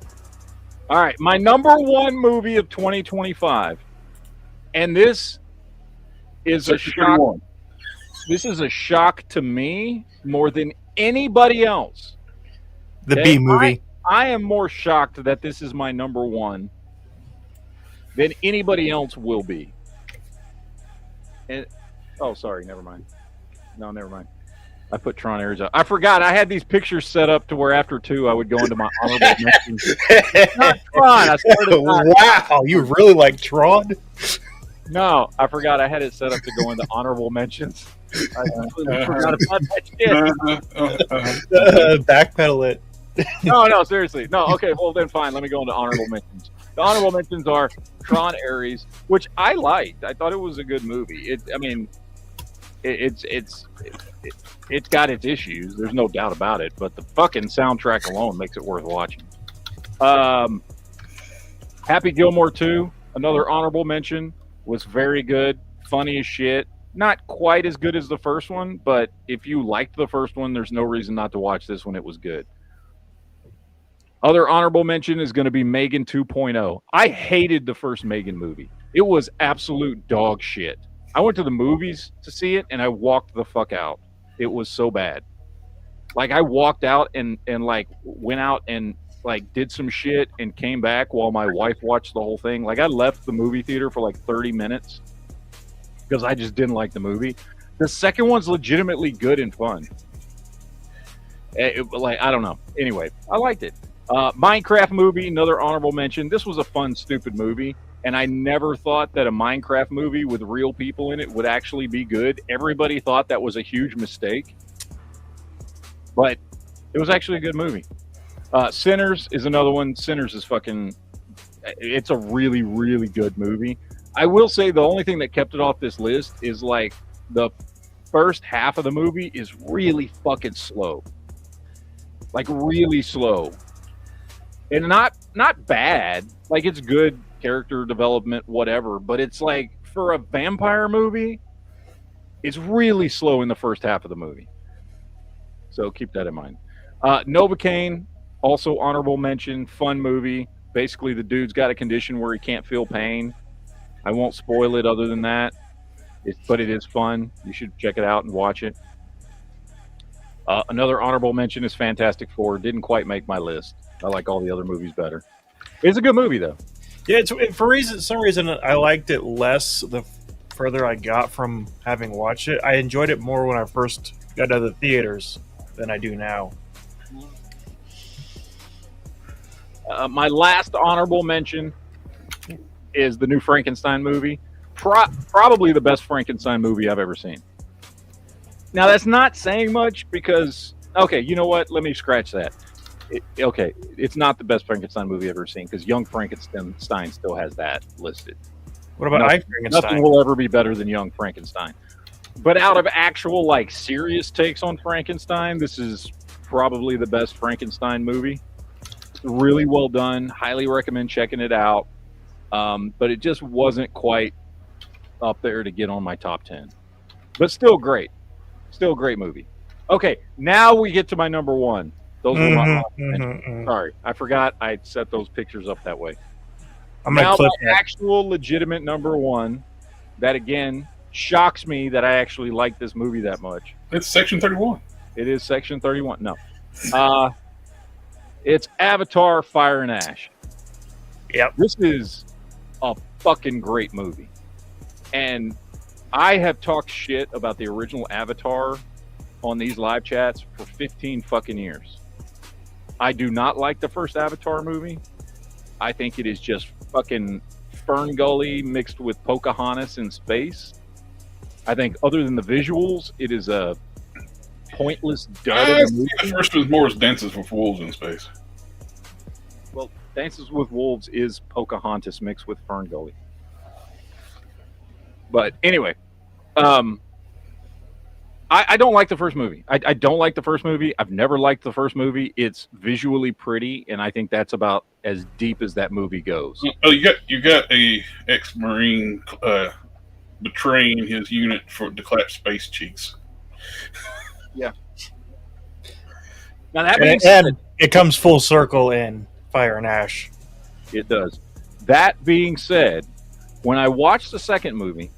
All right, my number 1 movie of 2025, and this is a shock. This is a shock to me more than anybody else. The B movie. I am more shocked that this is my number 1 than anybody else will be. And oh, sorry, never mind. No, never mind. I put Tron Arizona. I forgot. I had these pictures set up to where after 2 I would go into my honorable mentions. Not Tron. I started wow, you really like Tron? No, I forgot. I had it set up to go into honorable mentions. I completely forgot about that shit. Backpedal it. No, seriously. No, okay, well then fine. Let me go into honorable mentions. The honorable mentions are Tron Ares, which I liked. I thought it was a good movie. It's got its issues. There's no doubt about it. But the fucking soundtrack alone makes it worth watching. Happy Gilmore 2, another honorable mention, was very good, funny as shit. Not quite as good as the first one, but if you liked the first one, there's no reason not to watch this one. It was good. Other honorable mention is going to be Megan 2.0. I hated the first Megan movie. It was absolute dog shit. I went to the movies to see it, and I walked the fuck out. It was so bad. Like, I walked out and like, went out and, like, did some shit and came back while my wife watched the whole thing. Like, I left the movie theater for, like, 30 minutes because I just didn't like the movie. The second one's legitimately good and fun. Like, I don't know. Anyway, I liked it. Minecraft movie, another honorable mention. This was a fun, stupid movie, and I never thought that a Minecraft movie with real people in it would actually be good. Everybody thought that was a huge mistake, but it was actually a good movie. Sinners is another one. Sinners is fucking... It's a really, really good movie. I will say the only thing that kept it off this list is, like, the first half of the movie is really fucking slow. Like, really slow. And not bad. Like, it's good character development, whatever. But it's like, for a vampire movie, it's really slow in the first half of the movie. So keep that in mind. Novocaine, also honorable mention, fun movie. Basically, the dude's got a condition where he can't feel pain. I won't spoil it other than that. But it is fun. You should check it out and watch it. Another honorable mention is Fantastic Four. Didn't quite make my list. I like all the other movies better. It's a good movie, though. Yeah, for some reason I liked it less the further I got from having watched it. I enjoyed it more when I first got to the theaters than I do now. My last honorable mention is the new Frankenstein movie. Probably the best Frankenstein movie I've ever seen. Now, that's not saying much because, okay, you know what? Let me scratch that. It's not the best Frankenstein movie I've ever seen because Young Frankenstein still has that listed. What about I Frankenstein? Nothing will ever be better than Young Frankenstein. But out of actual, like, serious takes on Frankenstein, this is probably the best Frankenstein movie. It's really well done. Highly recommend checking it out. But it just wasn't quite up there to get on my top 10. But still great. Still a great movie. Okay, now we get to my number one. Those were my Sorry, I forgot I set those pictures up that way. Now my actual legitimate number one, that again shocks me that I actually like this movie that much. It's Section 31. It is Section 31. No. It's Avatar: Fire and Ash. Yep. This is a fucking great movie. And I have talked shit about the original Avatar on these live chats for 15 fucking years. I do not like the first Avatar movie. I think it is just fucking Fern Gully mixed with Pocahontas in space. I think other than the visuals, it is a pointless dud. The first was more as Dances with Wolves in space. Well, Dances with Wolves is Pocahontas mixed with Fern Gully. But anyway, I don't like the first movie. I don't like the first movie. I've never liked the first movie. It's visually pretty, and I think that's about as deep as that movie goes. Oh, you got a ex-Marine betraying his unit to clap space cheeks. Yeah. Now that being said, and it comes full circle in Fire and Ash. It does. That being said, when I watched the second movie,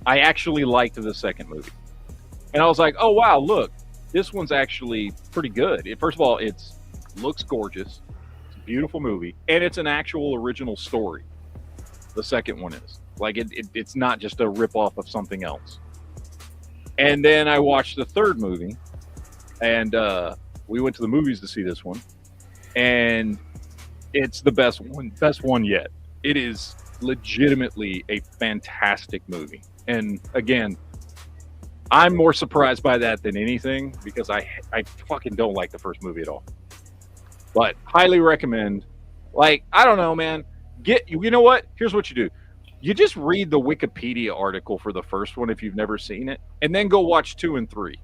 I actually liked the second movie. And I was like, oh, wow, look, this one's actually pretty good. First of all, it looks gorgeous. It's a beautiful movie. And it's an actual original story. The second one is. Like, it's not just a ripoff of something else. And then I watched the third movie. And we went to the movies to see this one. And it's the best one yet. It is legitimately a fantastic movie. And again, I'm more surprised by that than anything because I fucking don't like the first movie at all. But highly recommend. Like, I don't know, man. You know what? Here's what you do. You just read the Wikipedia article for the first one if you've never seen it, and then go watch 2 and 3.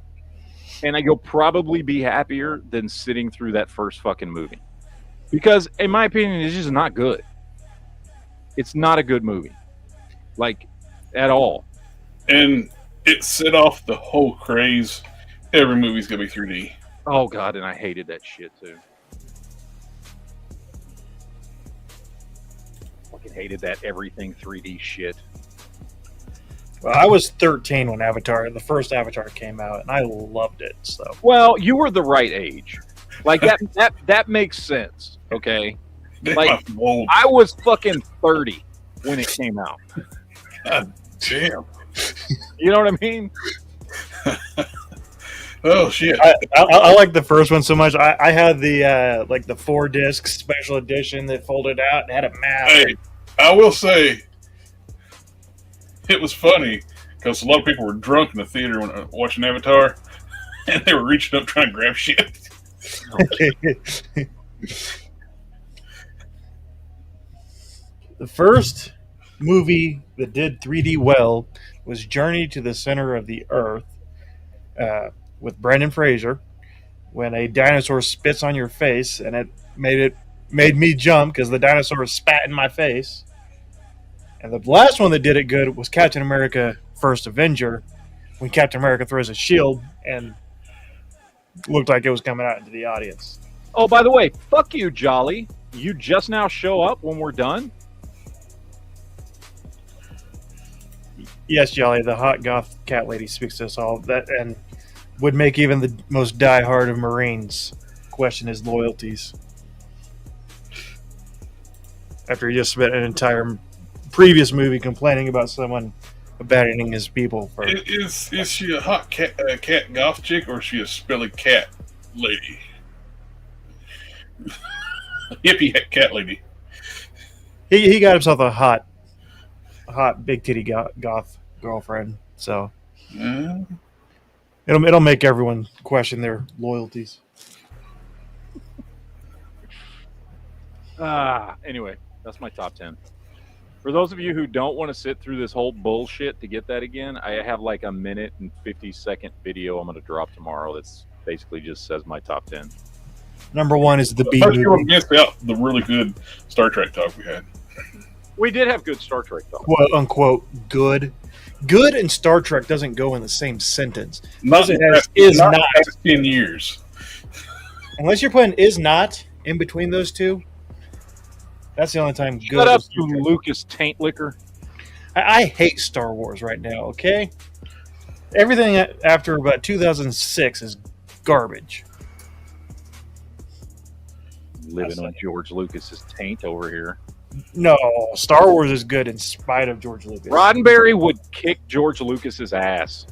And you'll probably be happier than sitting through that first fucking movie. Because, in my opinion, it's just not good. It's not a good movie. Like, at all. And it set off the whole craze. Every movie's going to be 3D. Oh, God, and I hated that shit, too. Fucking hated that everything 3D shit. Well, I was 13 when the first Avatar came out, and I loved it. So, Well, you were the right age. Like, that makes sense, okay? Like, I'm old. I was fucking 30 when it came out. God damn. You know what I mean? Oh, shit. I like the first one so much. I had the the 4-disc special edition that folded out and had a map. Hey, I will say, it was funny because a lot of people were drunk in the theater when watching Avatar, and they were reaching up trying to grab shit. The first movie that did 3D well was Journey to the Center of the Earth with Brendan Fraser, when a dinosaur spits on your face, and it made me jump because the dinosaur spat in my face. And the last one that did it good was Captain America: First Avenger, when Captain America throws a shield and looked like it was coming out into the audience. Oh, by the way, fuck you, Jolly. You just now show up when we're done? Yes, Jolly, the hot goth cat lady speaks to us all. That and would make even the most diehard of Marines question his loyalties. After he just spent an entire previous movie complaining about someone abandoning his people. Is she a hot cat goth chick, or is she a spilly cat lady? Hippie cat lady. He got himself a hot big titty goth girlfriend. So it'll make everyone question their loyalties. Anyway, that's my top 10. For those of you who don't want to sit through this whole bullshit to get that again, I have like a 1 and 50-second video I'm going to drop tomorrow that's basically just says my top 10. Number 1 is the B First, you movie. missed out the really good Star Trek talk we had. We did have good Star Trek, though. Quote unquote good. Good and Star Trek doesn't go in the same sentence. Not It in has the is not not. the past 10 years. Unless you're putting is not in between those two, that's the only time good. Shut up, is- you Lucas Taint Liquor. I hate Star Wars right now, okay? Everything after about 2006 is garbage. Living on George Lucas's taint over here. No, Star Wars is good in spite of George Lucas. Roddenberry would kick George Lucas's ass.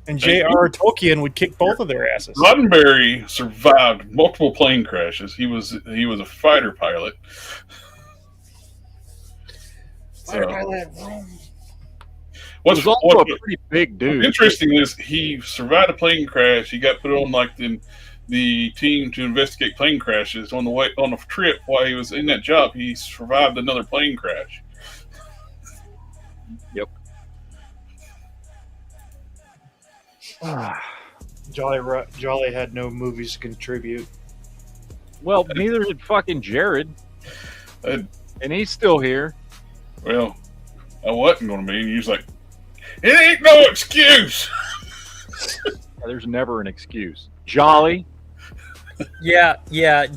And J.R. Tolkien would kick both of their asses. Roddenberry survived multiple plane crashes. He was a fighter pilot. Fighter So, pilot. He's also a pretty big dude. Interesting is he survived a plane crash. He got put on like the team to investigate plane crashes. On the trip while he was in that job, he survived another plane crash. Yep. Jolly had no movies to contribute. Well, neither did fucking Jared. Uh, And he's still here. Well, I wasn't going to be. And he was like, "It ain't no excuse." There's never an excuse. Jolly. Yeah,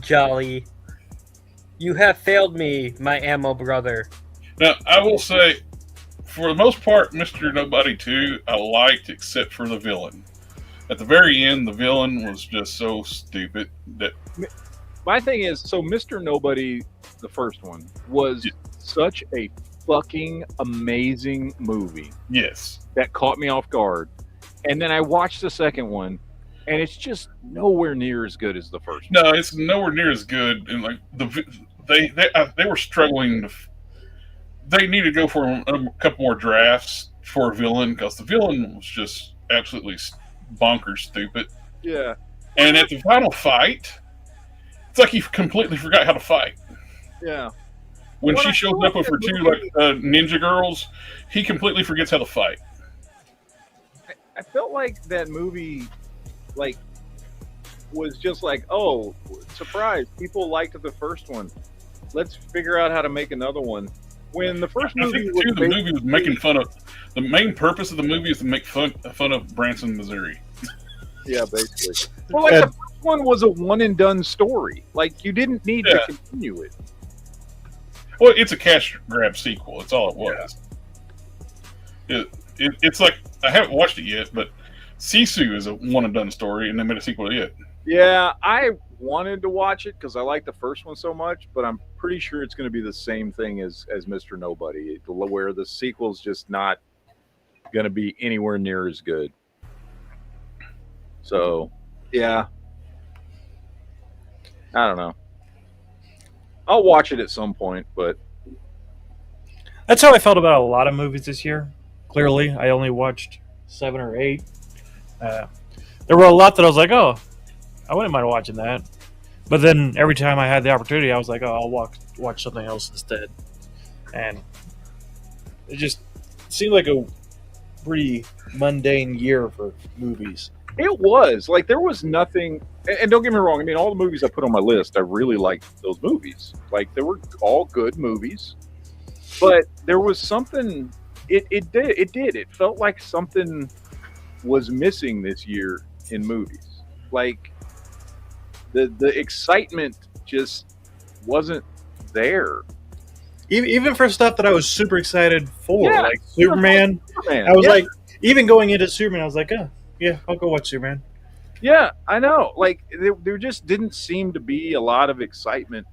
Jolly. You have failed me, my ammo brother. Now, I will say, for the most part, Mr. Nobody 2, I liked except for the villain. At the very end, the villain was just so stupid that My thing is, so Mr. Nobody, the first one, was such a fucking amazing movie yes, that caught me off guard. And then I watched the second one, and it's just nowhere near as good as the first one. no, it's nowhere near as good. And like they were struggling. They need to go for a couple more drafts for a villain because the villain was just absolutely bonkers stupid. Yeah. And at the final fight, it's like he completely forgot how to fight. Yeah. When Well, she I shows feel up with like her that two movie- ninja girls, he completely forgets how to fight. I felt like that movie, like, was just like, oh, surprise! People liked the first one. Let's figure out how to make another one. When the first I movie think was too, the movie was basically- making fun of. The main purpose of the movie is to make fun of Branson, Missouri. Yeah, basically. Well, like the first one was a one and done story. Like you didn't need to continue it. Well, it's a cash grab sequel. That's all it was. It's like I haven't watched it yet, but Sisu is a one and done story, and they made a sequel to it. Yeah, I wanted to watch it because I like the first one so much, but I'm pretty sure it's going to be the same thing as Mr. Nobody, where the sequel's just not going to be anywhere near as good. So, yeah, I don't know. I'll watch it at some point, but That's how I felt about a lot of movies this year. Clearly, I only watched 7 or 8. There were a lot that I was like, oh, I wouldn't mind watching that. But then every time I had the opportunity, I was like, oh, I'll watch something else instead. And it just seemed like a pretty mundane year for movies. it was like there was nothing. And don't get me wrong, I mean, all the movies I put on my list, I really liked those movies. Like they were all good movies, but there was something. It did. It felt like something was missing this year in movies. Like the excitement just wasn't there. Even for stuff that I was super excited for, Yeah, like Superman. Superman, I was yeah. like, even going into Superman, I was like, oh, yeah, I'll go watch Superman. Yeah, I know. Like there just didn't seem to be a lot of excitement.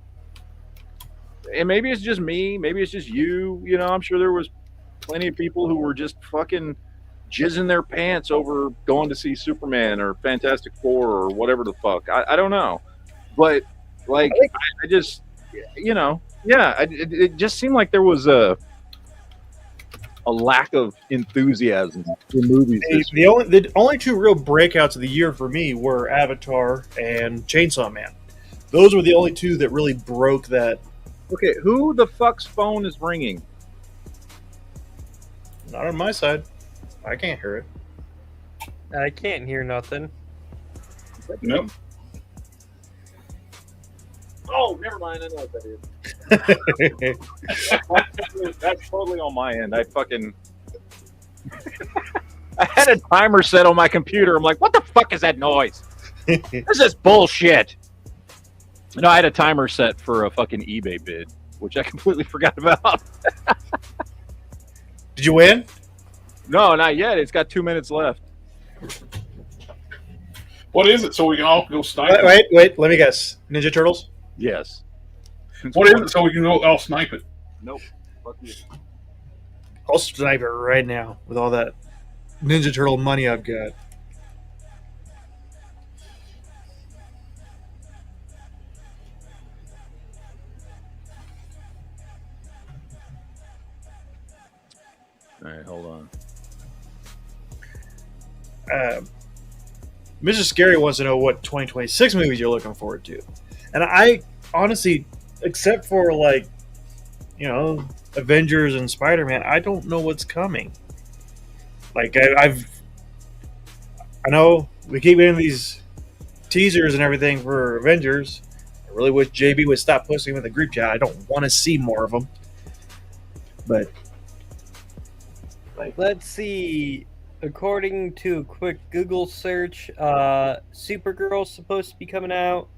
And maybe it's just me, maybe it's just you. You know, I'm sure there was plenty of people who were just fucking jizzing their pants over going to see Superman or Fantastic Four or whatever the fuck. I don't know. But like I just, you know, yeah, it just seemed like there was a lack of enthusiasm in movies. The only two real breakouts of the year for me were Avatar and Chainsaw Man. Those were the only two that really broke that. Okay, who the fuck's phone is ringing? Not on my side. I can't hear it. I can't hear nothing. Nope. Oh, never mind. I know what that is. That's totally on my end. I had a timer set on my computer. I'm like, what the fuck is that noise? This is bullshit. No, I had a timer set for a fucking eBay bid, which I completely forgot about. Did you win? No, not yet. It's got 2 minutes left. What is it? So we can all go snipe it? Wait. Let me guess. Ninja Turtles? Yes. What is it? So we can go all snipe it? Nope. Fuck you. I'll snipe it right now with all that Ninja Turtle money I've got. All right, hold on. Mrs. Scary wants to know what 2026 movies you're looking forward to. And I honestly, except for like, you know, Avengers and Spider-Man, I don't know what's coming. Like I know we keep getting these teasers and everything for Avengers. I really wish JB would stop posting them in the group chat. I don't want to see more of them. But Let's see. According to a quick Google search, Supergirl's supposed to be coming out.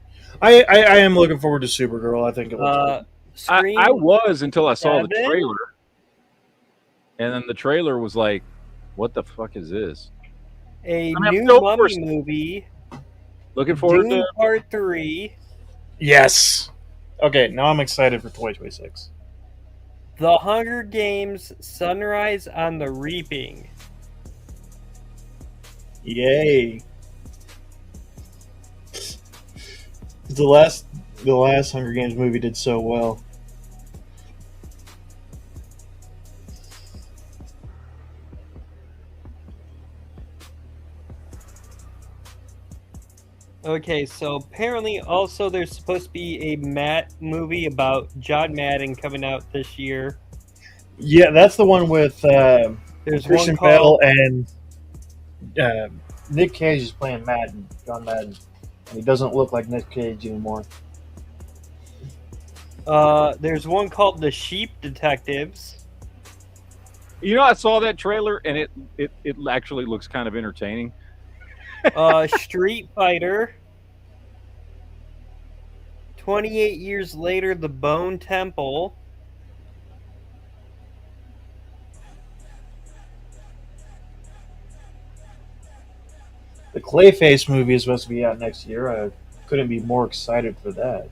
I am looking forward to Supergirl. I think it looks Scream I was until I saw the 7? trailer. And then the trailer was like, what the fuck is this? a I mean, new no, Mummy first- movie, Looking forward Dune to Part 3, yes. Okay, now I'm excited for 2026. The Hunger Games: Sunrise on the Reaping. Yay! The last Hunger Games movie did so well. Okay, so apparently also there's supposed to be a Matt movie about John Madden coming out this year. Yeah, that's the one with There's Christian one called Bale and Nick Cage is playing Madden, John Madden. And he doesn't look like Nick Cage anymore. there's one called The Sheep Detectives. You know, I saw that trailer and it actually looks kind of entertaining. Street Fighter. 28 years later, The Bone Temple. The Clayface movie is supposed to be out next year. I couldn't be more excited for that.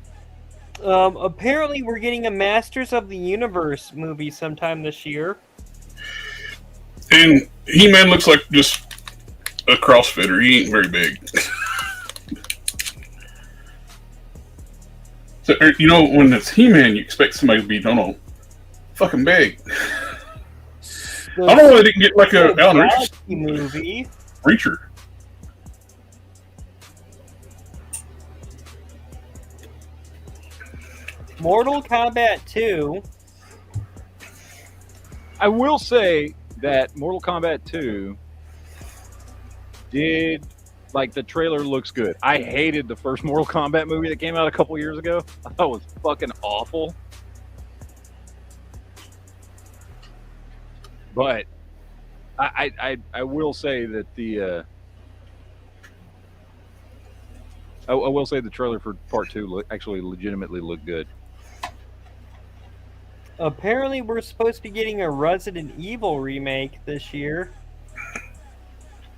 Apparently we're getting a Masters of the Universe movie sometime this year. And He-Man looks like just a CrossFitter. He ain't very big. So, you know, when it's He-Man, you expect somebody to be, don't know, fucking big. I don't know why they didn't get like a Alan Richardson movie. Reacher. Mortal Kombat 2. I will say that Mortal Kombat 2 did, like, the trailer looks good. I hated the first Mortal Kombat movie that came out a couple years ago. I thought it was fucking awful. But I will say that I will say the trailer for part 2 actually legitimately looked good. Apparently we're supposed to be getting a Resident Evil remake this year.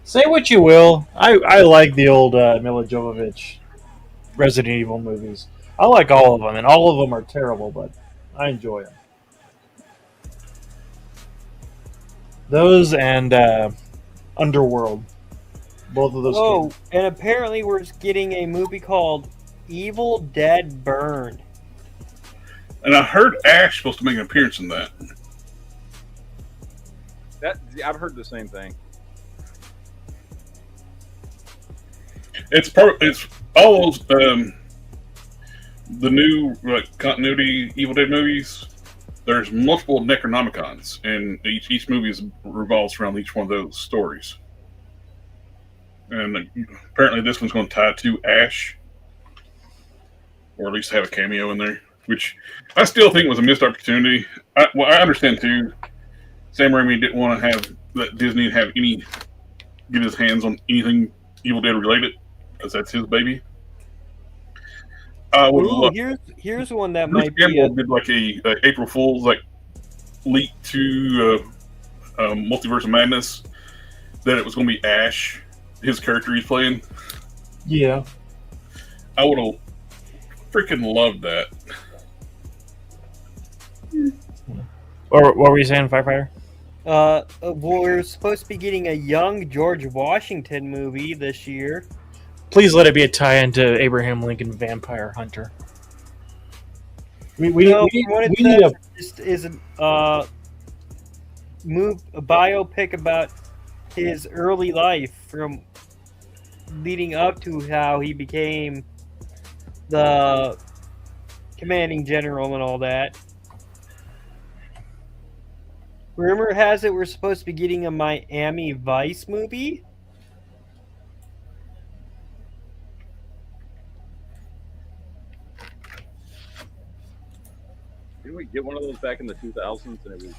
Say what you will, I like the old Mila Jovovich Resident Evil movies. I like all of them, and all of them are terrible, but I enjoy them. Those and Underworld. Both of those. Oh, and apparently we're getting a movie called Evil Dead Burned. And I heard Ash supposed to make an appearance in that. I've heard the same thing. It's all those the new continuity Evil Dead movies. There's multiple Necronomicons, and each movie revolves around each one of those stories. And apparently, this one's going to tie to Ash, or at least have a cameo in there, which I still think was a missed opportunity. I understand too. Sam Raimi didn't want to let Disney get his hands on anything Evil Dead related, because that's his baby. Here's one that Bruce might be. Campbell did like a April Fool's leak to Multiverse of Madness that it was going to be Ash, his character he's playing. Yeah, I would have freaking loved that. Or what were you saying, Firefighter? We're supposed to be getting a young George Washington movie this year. Please let it be a tie-in to Abraham Lincoln Vampire Hunter. We need a is a biopic about his early life from leading up to how he became the commanding general and all that. Rumor has it we're supposed to be getting a Miami Vice movie. Didn't we get one of those back in the 2000s and it was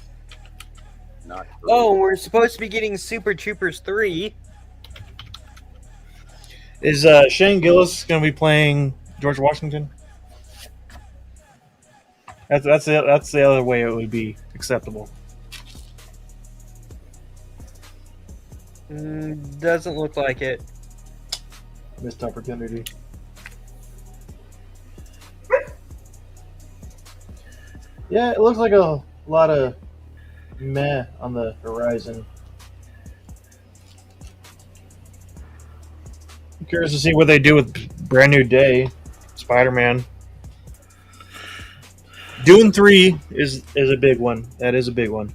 not great? Oh, we're supposed to be getting Super Troopers 3. Is Shane Gillis going to be playing George Washington? That's the other way it would be acceptable. Doesn't look like it. Missed opportunity. Yeah, it looks like a lot of meh on the horizon. I'm curious to see what they do with Brand New Day, Spider-Man. Dune 3 is a big one. That is a big one.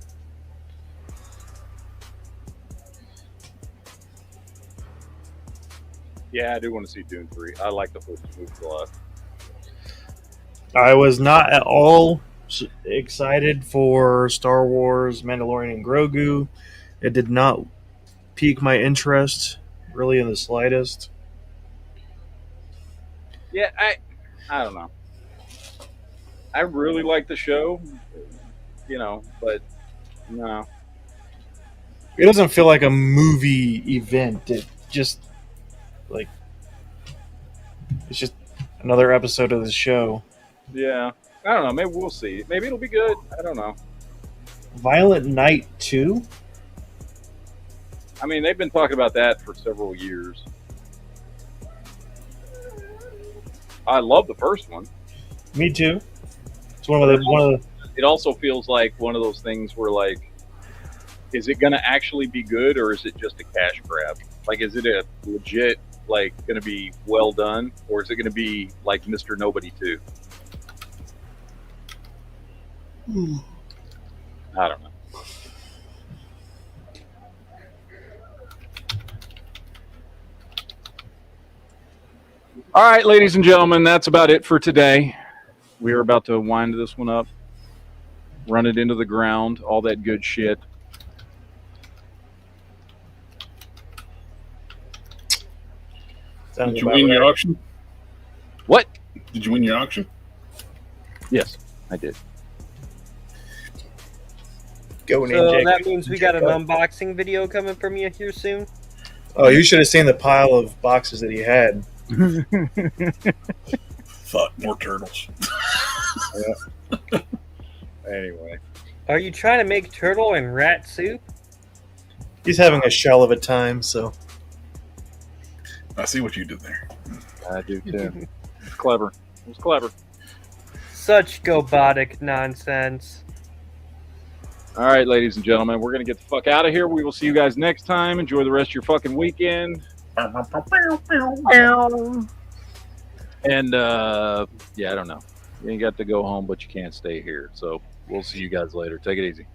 Yeah, I do want to see Dune 3. I like the first two movies a lot. I was not at all excited for Star Wars Mandalorian and Grogu. It did not pique my interest really in the slightest. Yeah, I don't know. I really like the show, but no. It doesn't feel like a movie event. It just like it's just another episode of the show. Yeah, I don't know. Maybe we'll see. Maybe it'll be good. I don't know. Violent Night 2? I mean, they've been talking about that for several years. I love the first one. Me too. It's one of the It also feels like one of those things where, like, is it going to actually be good, or is it just a cash grab? Like, is it a legit, like, going to be well done, or is it going to be like Mr. Nobody 2? I don't know. All right, ladies and gentlemen, that's about it for today. We are about to wind this one up, run it into the ground, all that good shit. Sounds Did you about win right. your auction? What? Did you win your auction? Yes, I did. Go So Ninja. that means we got an unboxing video coming from you here soon. Oh, you should have seen the pile of boxes that he had. Fuck, more turtles. Anyway. Are you trying to make turtle and rat soup? He's having a shell of a time, so I see what you did there. I do too. It's clever. It was clever. Such gobotic nonsense. All right, ladies and gentlemen, we're going to get the fuck out of here. We will see you guys next time. Enjoy the rest of your fucking weekend. And, yeah, I don't know. You ain't got to go home, but you can't stay here. So we'll see you guys later. Take it easy.